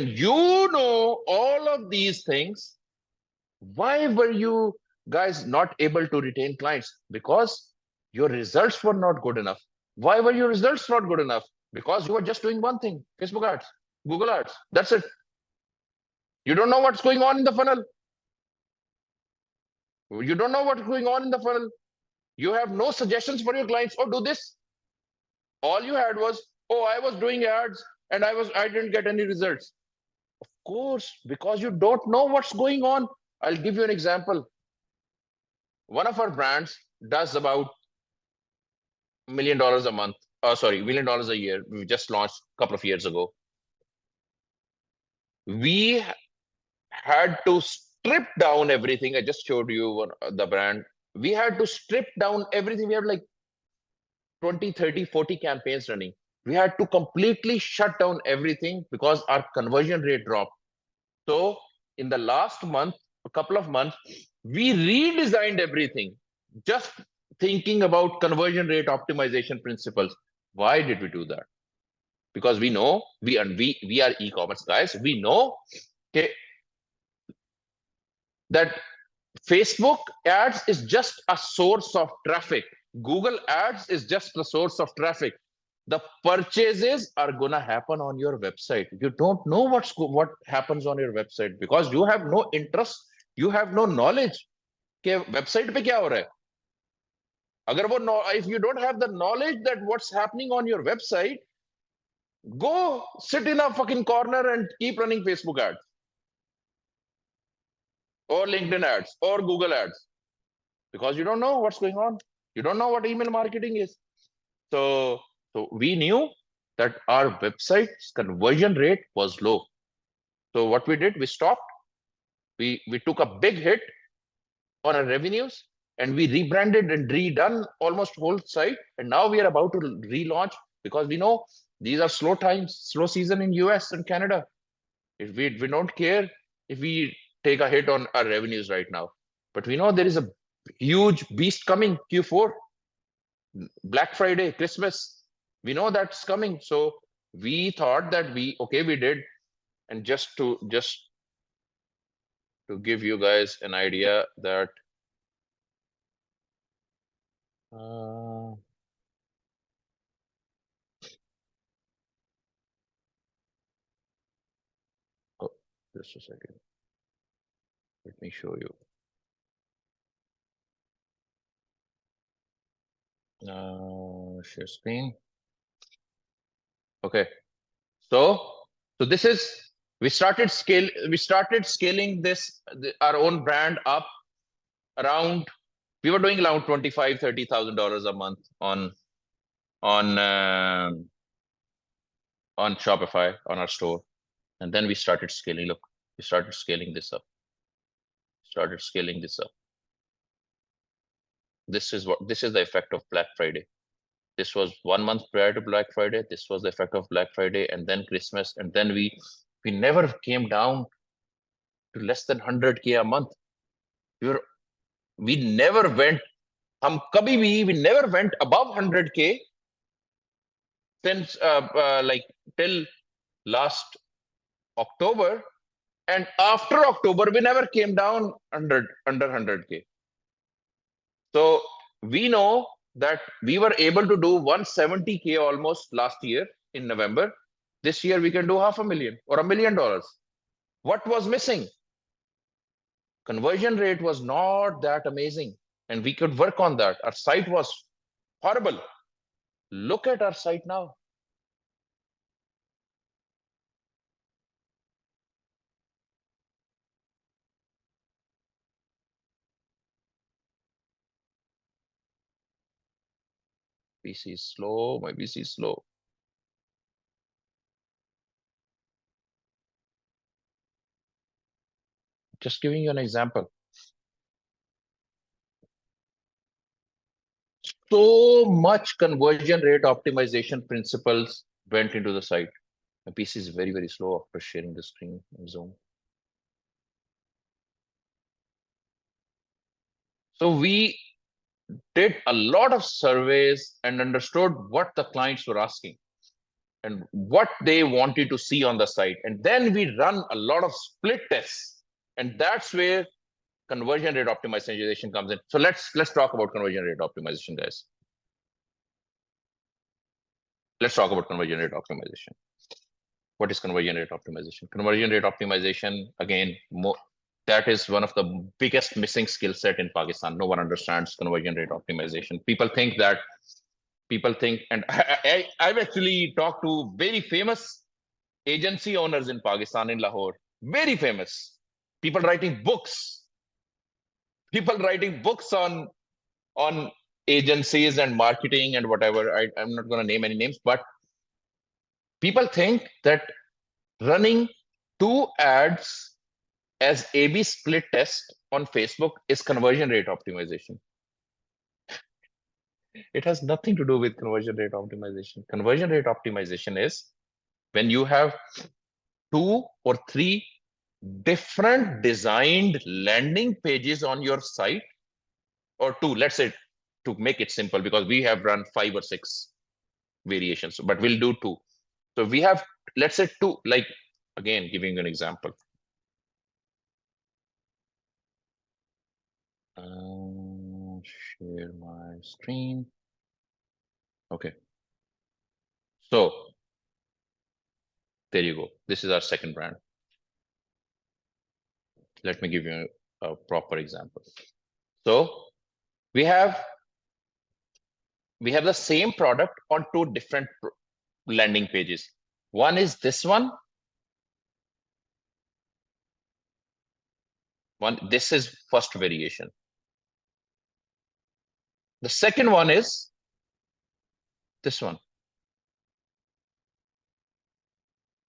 you know all of these things, why were you guys not able to retain clients? Because your results were not good enough. Why were your results not good enough? Because you were just doing one thing: Facebook ads, Google ads. That's it. You don't know what's going on in the funnel. You don't know what's going on in the funnel. You have no suggestions for your clients. Oh, do this. All you had was, oh, I was doing ads and I didn't get any results. Of course, because you don't know what's going on. I'll give you an example. One of our brands does about $1 million a month. Sorry, $1 million a year. We just launched a couple of years ago. We had to strip down everything. I just showed you the brand. We had to strip down everything. We have like 20, 30, 40 campaigns running. We had to completely shut down everything because our conversion rate dropped. So in the last month, a couple of months, we redesigned everything, just thinking about conversion rate optimization principles. Why did we do that? Because we know we are e-commerce guys. We know, okay, that Facebook ads is just a source of traffic. Google ads is just a source of traffic. The purchases are gonna happen on your website. You don't know what happens on your website because you have no interest, you have no knowledge कि website पे क्या हो रहा है. अगर वो if you don't have the knowledge that what's happening on your website, go sit in a fucking corner and keep running Facebook ads or LinkedIn ads or Google ads because you don't know what's going on. You don't know what email marketing is. So we knew that our website's conversion rate was low. So what we did, we stopped. We took a big hit on our revenues and we rebranded and redone almost whole site. And now we are about to relaunch because we know these are slow times, slow season in US and Canada. If we don't care if we take a hit on our revenues right now, but we know there is a huge beast coming Q4, Black Friday, Christmas. We know that's coming. So we thought that we did. And just to give you guys an idea that oh, just a second. Let me show you. Share screen. Okay. So this is we started scaling this our own brand up around. We were doing around $25,000-$30,000 a month on Shopify on our store, and then we started scaling. Look, we started scaling this up. This is the effect of Black Friday. This was 1 month prior to Black Friday. This was the effect of Black Friday, and then Christmas, and then we never came down to less than 100K a month. We never went. We never went above 100K since like till last October, and after October we never came down under 100K. So we know that we were able to do 170K almost last year in November. This year we can do $500,000 or $1 million. What was missing? Conversion rate was not that amazing, and we could work on that. Our site was horrible. Look at our site now. PC is slow. My PC is slow. Just giving you an example. So much conversion rate optimization principles went into the site. My PC is very, very slow after sharing the screen in Zoom. So we did a lot of surveys and understood what the clients were asking and what they wanted to see on the site. And then we run a lot of split tests. And that's where conversion rate optimization comes in. So let's talk about conversion rate optimization, guys. Let's talk about conversion rate optimization. What is conversion rate optimization? Conversion rate optimization, again, that is one of the biggest missing skill set in Pakistan. No one understands conversion rate optimization. People think, and I've actually talked to very famous agency owners in Pakistan, in Lahore, very famous. People writing books. People writing books on agencies and marketing and whatever. I'm not going to name any names, but people think that running two ads as A/B split test on Facebook is conversion rate optimization. It has nothing to do with conversion rate optimization. Conversion rate optimization is when you have two or three different designed landing pages on your site, or two, let's say, to make it simple, because we have run 5 or 6 variations, but we'll do two. So we have, let's say, two, like, again, giving you an example. Share my screen. Okay. So there you go. This is our second brand. Let me give you a proper example. So we have the same product on two different landing pages. One is this one. This is first variation. The second one is this one.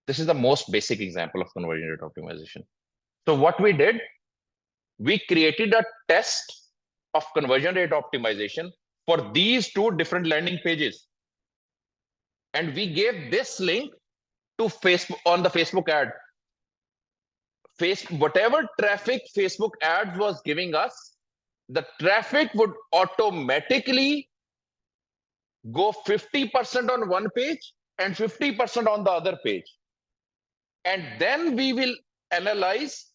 This is the most basic example of conversion rate optimization. So what we did, we created a test of conversion rate optimization for these two different landing pages. And we gave this link to Facebook on the Facebook ad. Whatever traffic Facebook ads was giving us, the traffic would automatically go 50% on one page and 50% on the other page. And then we will analyze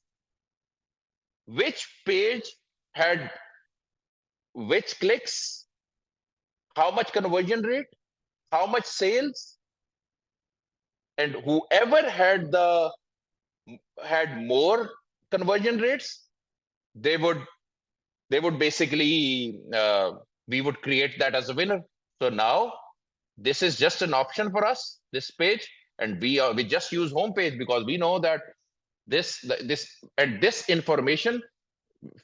which page had which clicks, how much conversion rate, how much sales, and whoever had more conversion rates, they would basically we would create that as a winner. So now this is just an option for us, this page, and we just use homepage because we know that this information.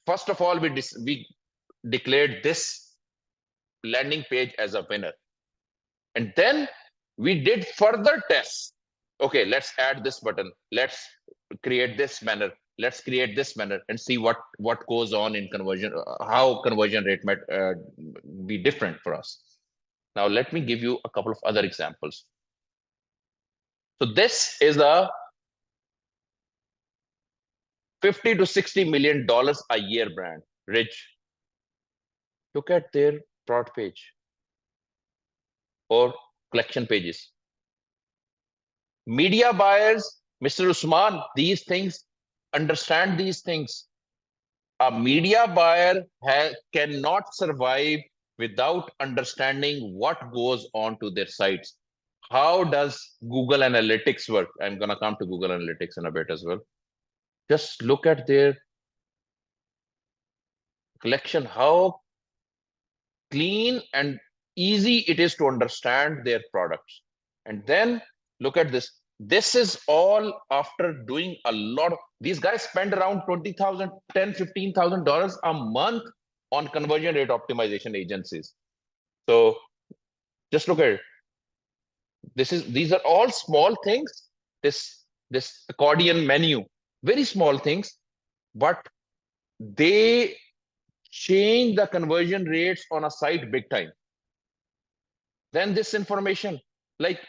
First of all, we declared this landing page as a winner, and then we did further tests. Okay, let's add this button. Let's create this banner. Let's create this banner and see what goes on in conversion, how conversion rate might be different for us. Now, let me give you a couple of other examples. So this is a $50 to $60 million a year brand, Ridge. Look at their product page or collection pages. Media buyers, Mr. Usman, these things, understand these things. A media buyer cannot survive without understanding what goes on to their sites. How does Google Analytics work? I'm going to come to Google Analytics in a bit as well. Just look at their collection, how clean and easy it is to understand their products. And then look at this. This is all after doing a lot of, these guys spend around $20,000, $10,000, $15,000 a month on conversion rate optimization agencies. So just look at it. These are all small things. This accordion menu, very small things, but they change the conversion rates on a site big time. Then this information, like,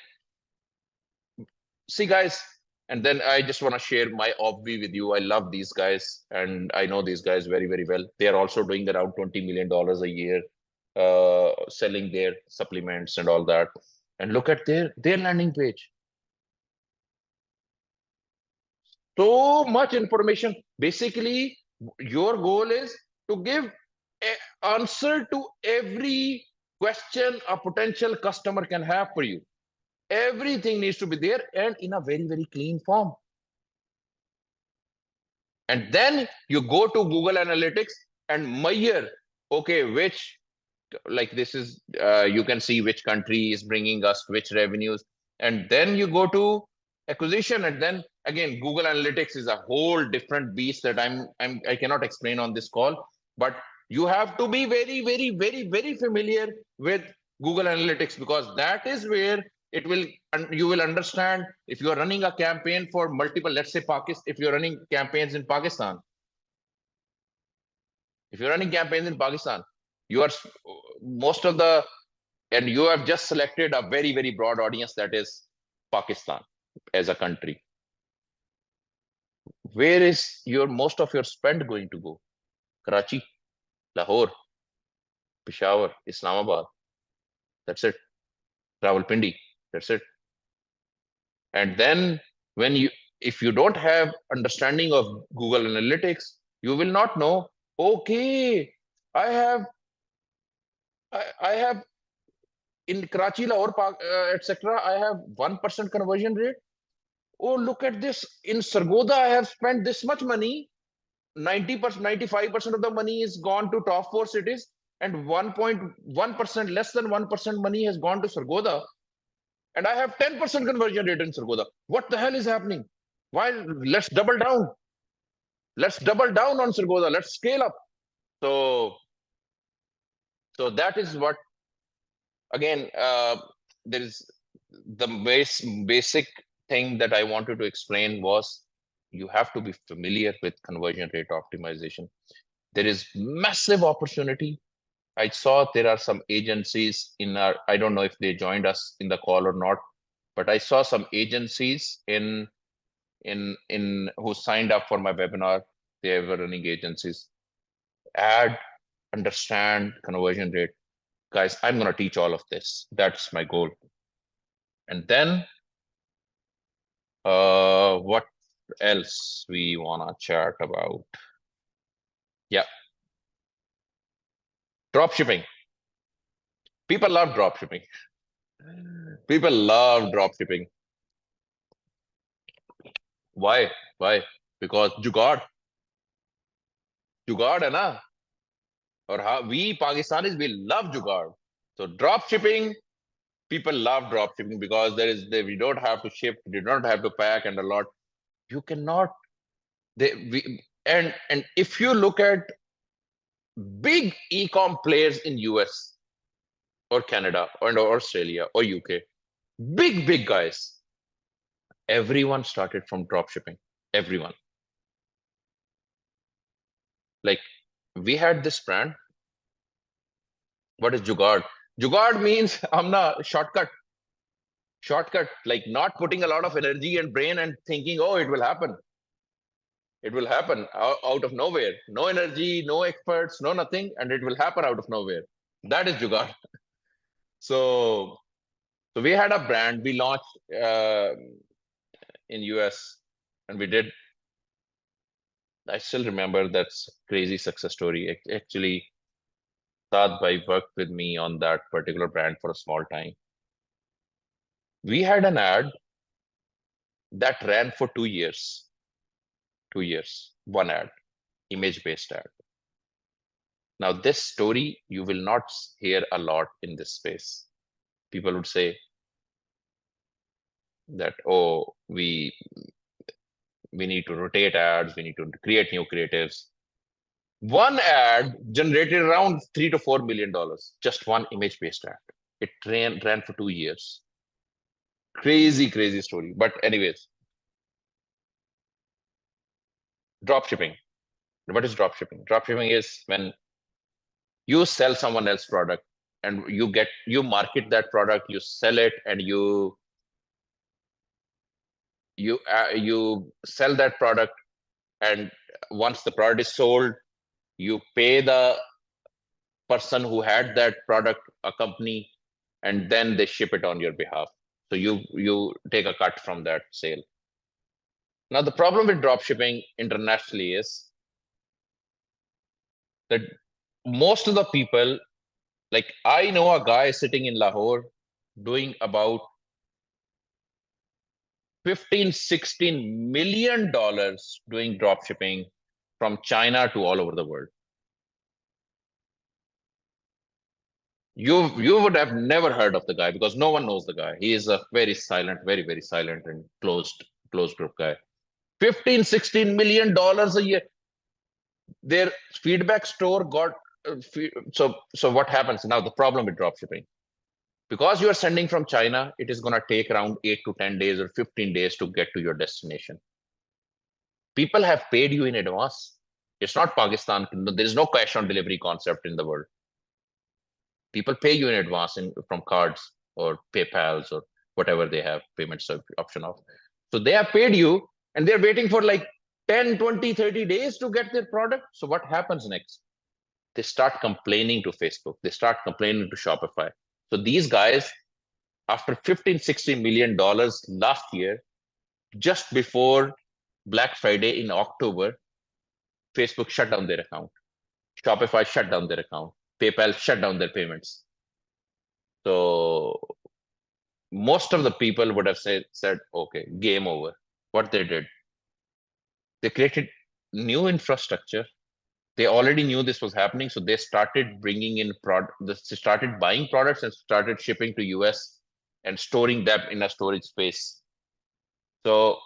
see guys, and then I just want to share my obvi with you. I love these guys and I know these guys very, very well. They are also doing around $20 million a year, selling their supplements and all that. And look at their landing page. So much information. Basically, your goal is to give an answer to every question a potential customer can have for you. Everything needs to be there and in a very, very clean form. And then you go to Google Analytics and measure, okay, which, like this is, you can see which country is bringing us which revenues. And then you go to acquisition, and then again, Google Analytics is a whole different beast that I cannot explain on this call. But you have to be very, very, very, very familiar with Google Analytics, because that is where it will, you will understand if you are running a campaign for multiple, let's say Pakistan, if you're running campaigns in Pakistan, if you're running campaigns in Pakistan, you are most of the, and you have just selected a very, very broad audience, that is Pakistan as a country. Where is your most of your spend going to go? Karachi, Lahore, Peshawar, Islamabad. That's it. Rawalpindi. That's it. And then when you, if you don't have understanding of Google Analytics, you will not know, okay, I have I have in Karachi, Lahore, etc. I have 1% conversion rate. Oh, look at this. In Sargodha, I have spent this much money. 90%, 95% of the money is gone to top 4 cities, and 1.1%, less than 1% money has gone to Sargodha. And I have 10% conversion rate in Sargodha. What the hell is happening? Why? Let's double down. Let's double down on Sargodha. Let's scale up. So, so that is what, again, there is the basic thing that I wanted to explain was you have to be familiar with conversion rate optimization. There is massive opportunity. I saw there are some agencies in our, I don't know if they joined us in the call or not, but I saw some agencies in who signed up for my webinar. They were running agencies. Add, understand conversion rate. Guys, I'm going to teach all of this. That's my goal. And then what else we want to chat about? Yeah. Drop shipping. People love drop shipping. People love drop shipping. Why? Why? Because jugaad है ना, और we Pakistanis, we love jugaad. So drop shipping, people love drop shipping because we don't have to ship, we don't have to pack, and a lot. You cannot. And if you look at big e-com players in US or Canada or Australia or UK, big guys, everyone started from drop shipping. Everyone. Like, we had this brand. What is jugaad? Jugaad means amna shortcut. Shortcut, like not putting a lot of energy and brain and thinking, oh, it will happen. It will happen out of nowhere. No energy, no experts, no nothing, and it will happen out of nowhere. That is jugaad. So we had a brand we launched in US, and we did. I still remember that's crazy success story. Actually, Saad Bhai worked with me on that particular brand for a small time. We had an ad that ran for 2 years. 2 years, one ad, image-based ad. Now, this story you will not hear a lot in this space. People would say that, oh, we need to rotate ads, we need to create new creatives. One ad generated around $3 to $4 million, just one image-based ad. It ran for 2 years. Crazy story. But anyways, drop shipping. What is drop shipping? Drop shipping is when you sell someone else's product and you market that product, you sell it, and you sell that product, and once the product is sold, you pay the person who had that product a company, and then they ship it on your behalf. So you take a cut from that sale. Now, the problem with drop shipping internationally is that most of the people, like I know a guy sitting in Lahore doing about 15-16 million dollars doing drop shipping from China to all over the world. You would have never heard of the guy because no one knows the guy. He is a very silent, very silent and closed group guy. 15-16 million dollars a year. Their feedback store got so what happens now? The problem with dropshipping, because you are sending from China, it is going to take around 8 to 10 days or 15 days to get to your destination. People have paid you in advance. It's not Pakistan. There is no cash on delivery concept in the world. People pay you in advance from cards or PayPal's or whatever they have payment option of. So they have paid you and they're waiting for like 10, 20, 30 days to get their product. So what happens next? They start complaining to Facebook. They start complaining to Shopify. So these guys, after 15-16 million dollars last year, just before Black Friday in October, Facebook shut down their account. Shopify shut down their account. PayPal shut down their payments. So most of the people would have said, okay, game over. What they did, they created new infrastructure. They already knew this was happening, so they started bringing in they started buying products and started shipping to US and storing them in a storage space. So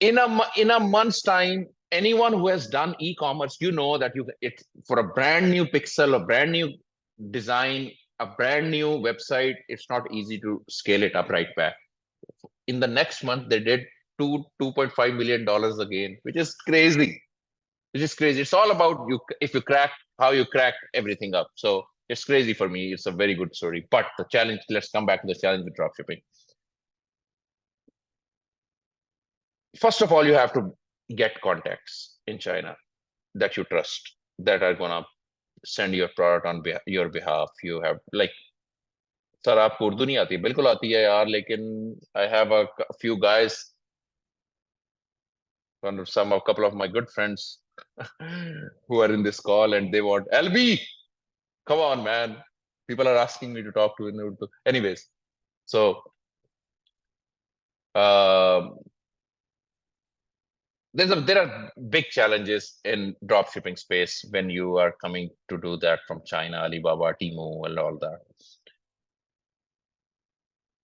in a month's time, anyone who has done e-commerce, you know that it for a brand new pixel, a brand new design, a brand new website, it's not easy to scale it up right back. In the next month, they did $2.5 million again, which is crazy. Which is crazy. It's all about you if you crack how you crack everything up. So it's crazy for me. It's a very good story. But the challenge, let's come back to the challenge with dropshipping. First of all, you have to get contacts in China that you trust that are gonna send your product on your behalf. You have like sir आपको उर्दू नहीं आती बिल्कुल आती है यार लेकिन I have a few guys a couple of my good friends who are in this call and they want LB. Come on, man. People are asking me to talk to in Urdu. Anyways, so um, there are big challenges in drop shipping space when you are coming to do that from China, Alibaba, Temu, and all that.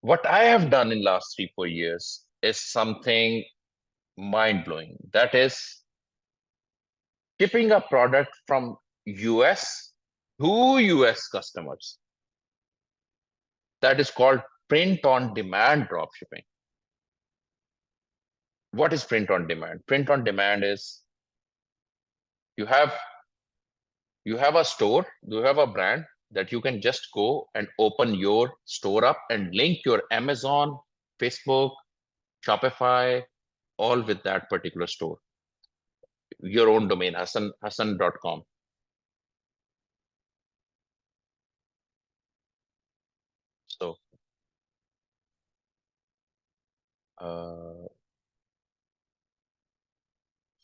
What I have done in last 3-4 years is something mind blowing. That is shipping a product from US to US customers. That is called print on demand drop shipping. What is print on demand? Print on demand is you have a store, you have a brand that you can just go and open your store up and link your Amazon, Facebook, Shopify, all with that particular store. Your own domain, Hassan.com. So uh,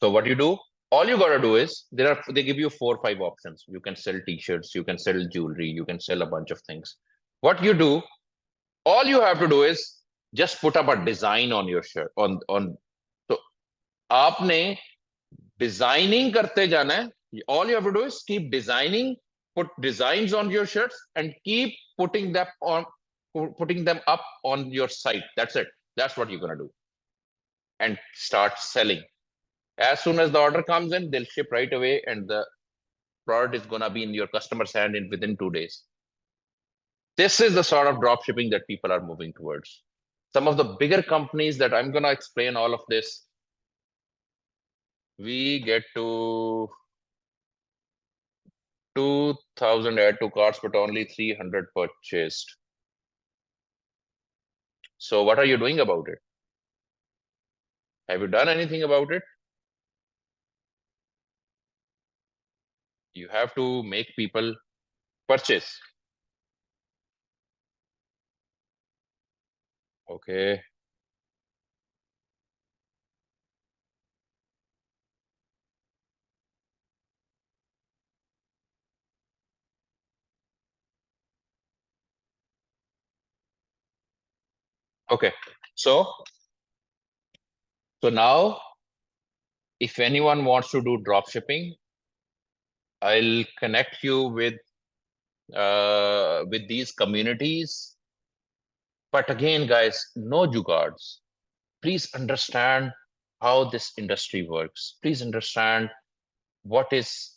so what you do, all you gotta do is they give you 4 or 5 options. You can sell t-shirts, you can sell jewelry, you can sell a bunch of things. What you do, all you have to do is just put up a design on your shirt on so आपने designing करते जाना है. All you have to do is keep designing, put designs on your shirts and keep putting them up on your site. That's it. That's what you're gonna do. And start selling. As soon as the order comes in, they'll ship right away and the product is gonna be in your customer's hand within 2 days. This is the sort of drop shipping that people are moving towards. Some of the bigger companies that I'm gonna explain all of this, we get to 2,000 add to carts, but only 300 purchased. So what are you doing about it? Have you done anything about it? You have to make people purchase. Okay. Okay. So now if anyone wants to do drop shipping, I'll connect you with these communities. But again, guys, no jugards. Please understand how this industry works. Please understand what is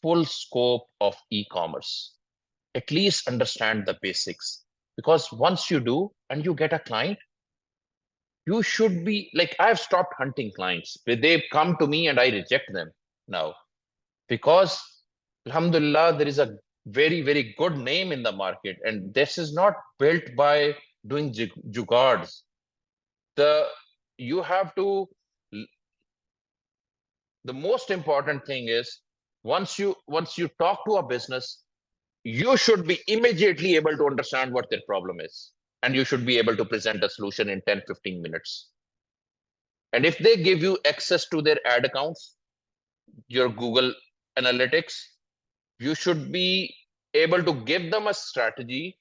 full scope of e-commerce. At least understand the basics. Because once you do and you get a client, you should be like, I've stopped hunting clients. They come to me and I reject them now because Alhamdulillah, there is a very, very good name in the market. And this is not built by doing jugards. You have to, the most important thing is once you talk to a business, you should be immediately able to understand what their problem is. And you should be able to present a solution in 10-15 minutes. And if they give you access to their ad accounts, your Google Analytics, you should be able to give them a strategy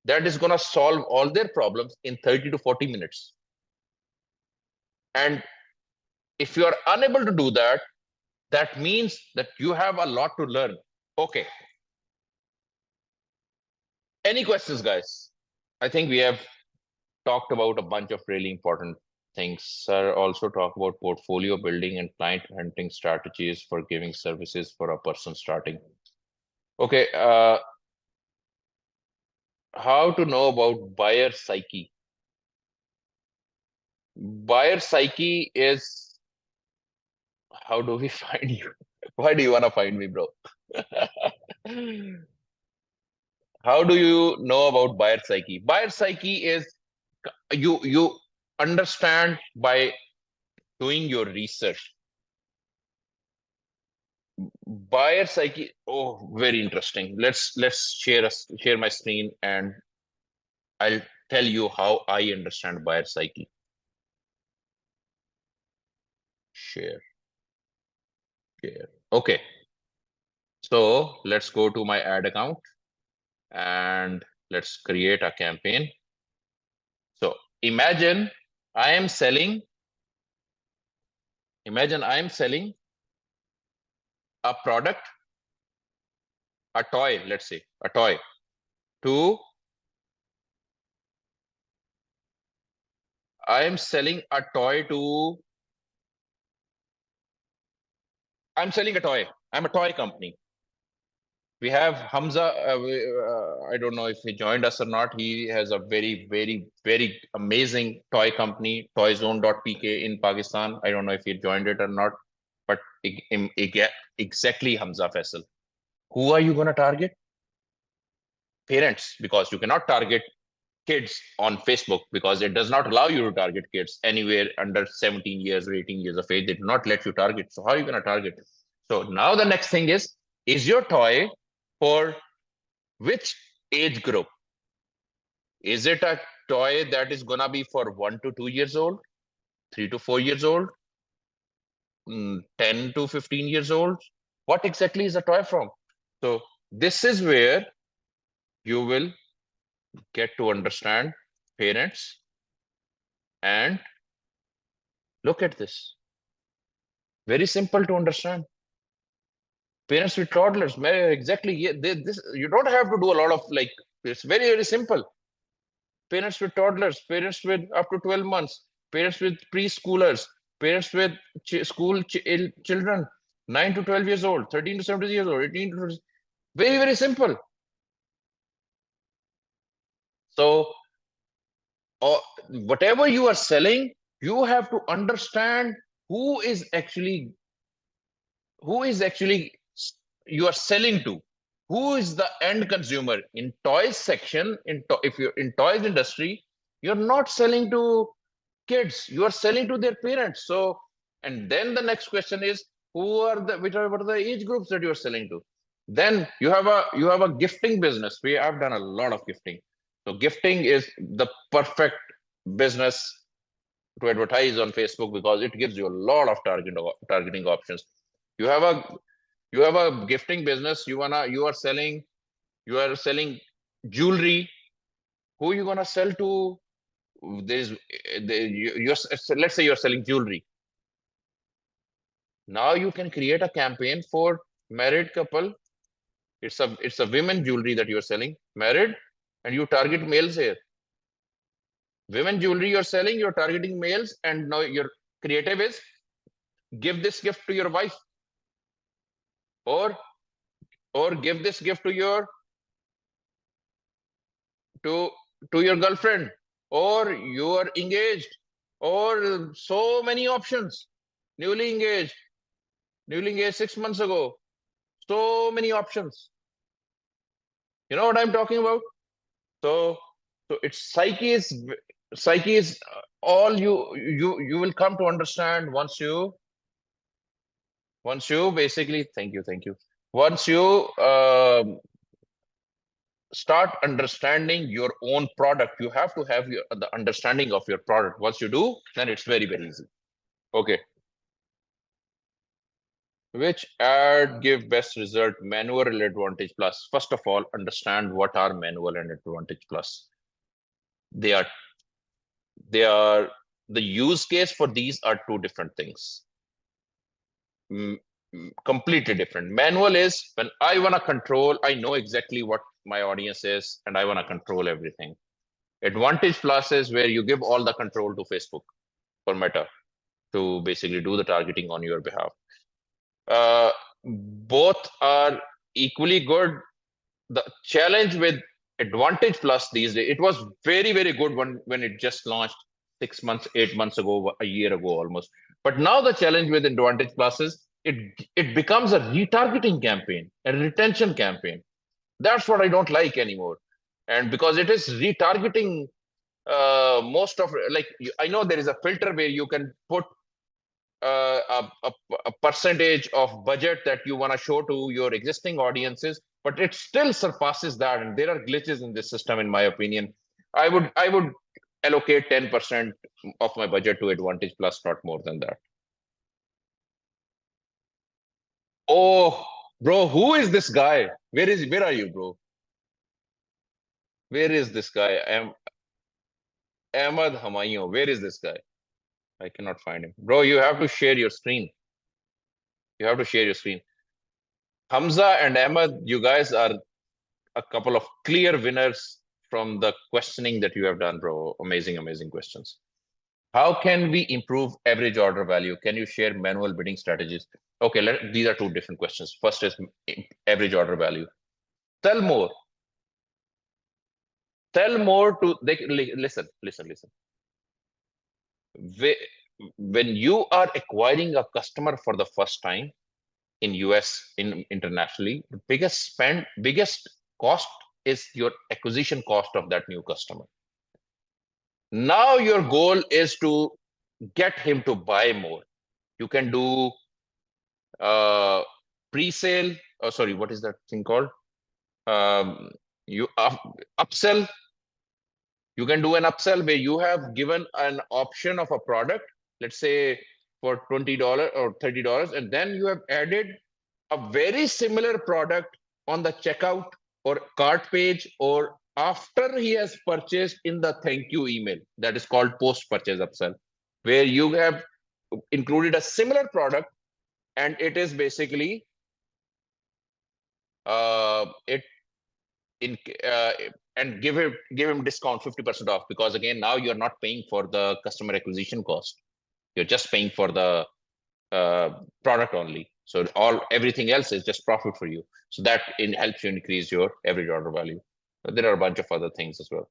that is going to solve all their problems in 30 to 40 minutes. And if you are unable to do that, that means that you have a lot to learn. Okay. Any questions, guys? I think we have talked about a bunch of really important things. Sir also talk about portfolio building and client hunting strategies for giving services for a person starting. Okay. How to know about buyer psyche? Buyer psyche is, how do we find you? Why do you want to find me, bro? How do you know about buyer psyche? Buyer psyche is you understand by doing your research. Buyer psyche, oh, very interesting. Let's share my screen and I'll tell you how I understand buyer psyche. Share. Okay. So let's go to my ad account and let's create a campaign. So imagine I am selling a product, a toy, let's say a toy to I'm selling a toy to I'm selling a toy. I'm a toy company. We have Hamza. I don't know if he joined us or not. He has a very, very, very amazing toy company, toyzone.pk in Pakistan. I don't know if he joined it or not, but exactly Hamza Faisal. Who are you going to target? Parents, because you cannot target kids on Facebook because it does not allow you to target kids anywhere under 17 years or 18 years of age. They do not let you target. So how are you going to target? So now the next thing is your toy for which age group? Is it a toy that is gonna be for 1 to 2 years old, 3 to 4 years old, 10 to 15 years old? What exactly is the toy from? So this is where you will get to understand parents. And look at this. Very simple to understand. Parents with toddlers, exactly. Yeah, this you don't have to do a lot of like. It's very, very simple. Parents with toddlers, parents with up to 12 months, parents with preschoolers, parents with school children, 9 to 12 years old, 13 to 17 years old, 18 to 20. Very, very simple. So, whatever you are selling, you have to understand who is actually you are selling to. Who is the end consumer? In toys section, if you're in toys industry, you're not selling to kids, you are selling to their parents. So, and then the next question is, what are the age groups that you're selling to? Then you have a gifting business. I've done a lot of gifting. So gifting is the perfect business to advertise on Facebook because it gives you a lot of targeting options. You have a gifting business. You are selling jewelry. Who are you gonna sell to? Let's say you're selling jewelry. Now you can create a campaign for married couple. It's a women jewelry that you're selling, married, and you target males here. Women jewelry you're selling, you're targeting males, and now your creative is give this gift to your wife, or give this gift to to your girlfriend, or you are engaged, or so many options. Newly engaged, 6 months ago. So many options. You know what I'm talking about? So it's psyche is all you will come to understand once you basically thank you once you start understanding your own product. You have to have the understanding of your product. Once you do, then it's very easy. Okay. Which ad give best result, manual or Advantage Plus? First of all, understand what are manual and Advantage Plus. They are the use case for these are two different things. Completely different. Manual is when I want to control, I know exactly what my audience is, and I want to control everything. Advantage Plus is where you give all the control to Facebook or Meta to basically do the targeting on your behalf. Both are equally good. The challenge with Advantage Plus these days, it was very good when it just launched 6 months, 8 months ago, a year ago almost. But now the challenge with Advantage Plus is it becomes a retargeting campaign, a retention campaign. That's what I don't like anymore. And because it is retargeting most of, like, I know there is a filter where you can put a percentage of budget that you want to show to your existing audiences, but it still surpasses that, and there are glitches in this system, in my opinion. I would allocate 10% of my budget to Advantage Plus, not more than that. Oh, bro, who is this guy? Where are you, bro? Where is this guy? Ahmad Hamayo. Where is this guy? I cannot find him. Bro, you have to share your screen. You have to share your screen. Hamza and Ahmad, you guys are a couple of clear winners from the questioning that you have done, bro. Amazing questions. How can we improve average order value? Can you share manual bidding strategies? Okay, these are two different questions. First is average order value. Sell more. Sell more to listen. When you are acquiring a customer for the first time in US, internationally, the biggest cost is your acquisition cost of that new customer. Now your goal is to get him to buy more. You can do pre-sale. Oh, sorry, what is that thing called? You upsell. You can do an upsell where you have given an option of a product, let's say for $20 or $30, and then you have added a very similar product on the checkout or cart page, or after he has purchased in the thank you email. That is called post-purchase upsell, where you have included a similar product, and it is basically it in and give him discount 50% off, because again, now you're not paying for the customer acquisition cost. You're just paying for the product only. So everything else is just profit for you. So that helps you increase your average order value. There are a bunch of other things as well.